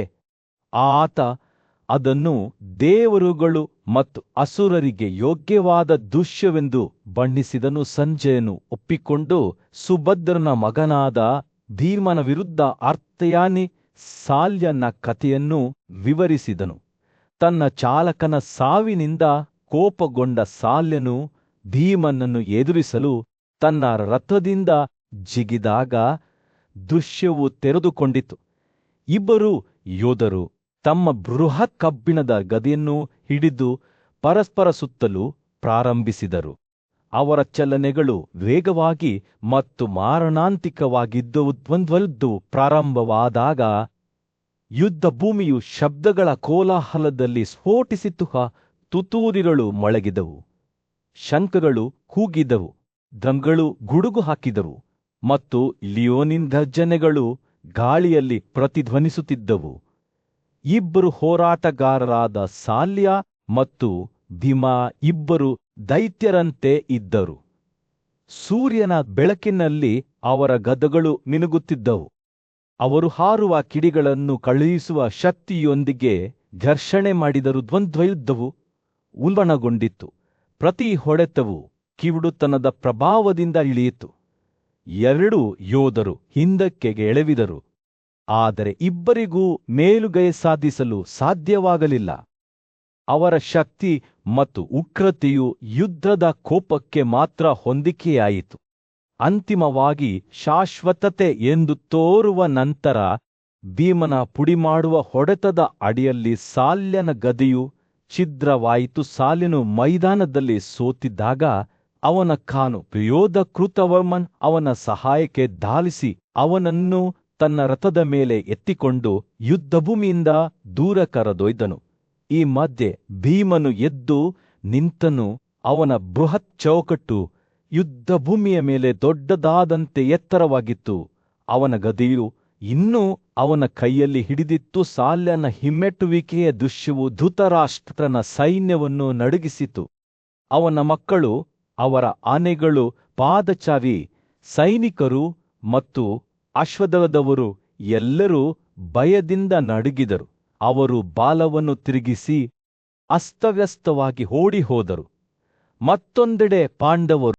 ಆತ ಅದನ್ನು ದೇವರುಗಳು ಮತ್ತು ಅಸುರರಿಗೆ ಯೋಗ್ಯವಾದ ದೃಶ್ಯವೆಂದು ಬಣ್ಣಿಸಿದನು. ಸಂಜಯನು ಒಪ್ಪಿಕೊಂಡು ಸುಭದ್ರನ ಮಗನಾದ ಭೀಮನ ವಿರುದ್ಧ ಅರ್ಥಯಾನಿ ಸಾಲ್ಯನ ಕಥೆಯನ್ನು ವಿವರಿಸಿದನು. ತನ್ನ ಚಾಲಕನ ಸಾವಿನಿಂದ ಕೋಪಗೊಂಡ ಸಾಲ್ಯನು ಭೀಮನನ್ನು ಎದುರಿಸಲು ತನ್ನ ರಥದಿಂದ ಜಿಗಿದಾಗ ದೃಶ್ಯವು ತೆರೆದುಕೊಂಡಿತು. ಇಬ್ಬರು ಯೋಧರು ತಮ್ಮ ಬೃಹತ್ ಕಬ್ಬಿಣದ ಗದೆಯನ್ನು ಹಿಡಿದು ಪರಸ್ಪರ ಸುತ್ತಲು ಪ್ರಾರಂಭಿಸಿದರು. ಅವರ ಚಲನೆಗಳು ವೇಗವಾಗಿ ಮತ್ತು ಮಾರಣಾಂತಿಕವಾಗಿದ್ದವು. ದ್ವಂದ್ವಯುದ್ಧವು ಪ್ರಾರಂಭವಾದಾಗ ಯುದ್ಧ ಭೂಮಿಯು ಶಬ್ದಗಳ ಕೋಲಾಹಲದಲ್ಲಿ ಸ್ಫೋಟಿಸಿತು. ತುತ್ತೂರಿಗಳು ಮೊಳಗಿದವು, ಶಂಖಗಳು ಕೂಗಿದವು, ಡ್ರಮ್ಗಳು ಗುಡುಗು ಹಾಕಿದವು ಮತ್ತು ಲಿಯೋನಿನ್ ಗರ್ಜನೆಗಳು ಗಾಳಿಯಲ್ಲಿ ಪ್ರತಿಧ್ವನಿಸುತ್ತಿದ್ದವು. ಇಬ್ಬರು ಹೋರಾಟಗಾರರಾದ ಸಾಲ್ಯ ಮತ್ತು ಭೀಮ ಇಬ್ಬರು ದೈತ್ಯರಂತೆ ಇದ್ದರು. ಸೂರ್ಯನ ಬೆಳಕಿನಲ್ಲಿ ಅವರ ಗದಗಳು ಮಿನುಗುತ್ತಿದ್ದವು. ಅವರು ಹಾರುವ ಕಿಡಿಗಳನ್ನು ಕಳುಹಿಸುವ ಶಕ್ತಿಯೊಂದಿಗೆ ಘರ್ಷಣೆ ಮಾಡಿದರು. ದ್ವಂದ್ವಯುದ್ಧವು ಉಲ್ಬಣಗೊಂಡಿತ್ತು. ಪ್ರತಿ ಹೊಡೆತವು ಕಿವುಡುತನದ ಪ್ರಭಾವದಿಂದ ಇಳಿಯಿತು. ಎರಡೂ ಯೋಧರು ಹಿಂದಕ್ಕೆ ಎಳೆವಿದರು, ಆದರೆ ಇಬ್ಬರಿಗೂ ಮೇಲುಗೈ ಸಾಧಿಸಲು ಸಾಧ್ಯವಾಗಲಿಲ್ಲ. ಅವರ ಶಕ್ತಿ ಮತ್ತು ಉಗ್ರತೆಯು ಯುದ್ಧದ ಕೋಪಕ್ಕೆ ಮಾತ್ರ ಹೊಂದಿಕೆಯಾಯಿತು. ಅಂತಿಮವಾಗಿ ಶಾಶ್ವತತೆ ಎಂದು ತೋರುವ ನಂತರ ಭೀಮನ ಪುಡಿಮಾಡುವ ಹೊಡೆತದ ಅಡಿಯಲ್ಲಿ ಸಾಲ್ಯನ ಗದೆಯು ಛಿದ್ರವಾಯಿತು. ಸಾಲ್ಯನು ಮೈದಾನದಲ್ಲಿ ಸೋತಿದ್ದಾಗ ಅವನ ಕಾನು ಯೋಧ ಕೃತವರ್ಮನ್ ಅವನ ಸಹಾಯಕ್ಕೆ ಧಾಲಿಸಿ ಅವನನ್ನು ತನ್ನ ರಥದ ಮೇಲೆ ಎತ್ತಿಕೊಂಡು ಯುದ್ಧಭೂಮಿಯಿಂದ ದೂರ ಕರೆದೊಯ್ದನು. ಈ ಮಧ್ಯೆ ಭೀಮನು ಎದ್ದು ನಿಂತನು. ಅವನ ಬೃಹತ್ ಚೌಕಟ್ಟು ಯುದ್ಧಭೂಮಿಯ ಮೇಲೆ ದೊಡ್ಡದಾದಂತೆ ಎತ್ತರವಾಗಿತ್ತು. ಅವನ ಗದೆಯು ಇನ್ನೂ ಅವನ ಕೈಯಲ್ಲಿ ಹಿಡಿದಿತ್ತು. ಸಾಲ್ಯನ ಹಿಮ್ಮೆಟ್ಟುವಿಕೆಯ ದೃಶ್ಯವು ಧೃತರಾಷ್ಟ್ರನ ಸೈನ್ಯವನ್ನು ನಡುಗಿಸಿತು. ಅವನ ಮಕ್ಕಳು ಅವರ ಆನೆಗಳು ಪಾದಚಾರಿ ಸೈನಿಕರು ಮತ್ತು ಅಶ್ವದಳದವರು ಎಲ್ಲರೂ ಭಯದಿಂದ ನಡುಗಿದರು. ಅವರು ಬಾಲವನ್ನು ತಿರುಗಿಸಿ ಅಸ್ತವ್ಯಸ್ತವಾಗಿ ಓಡಿ ಹೋದರು. ಮತ್ತೊಂದೆಡೆ ಪಾಂಡವರು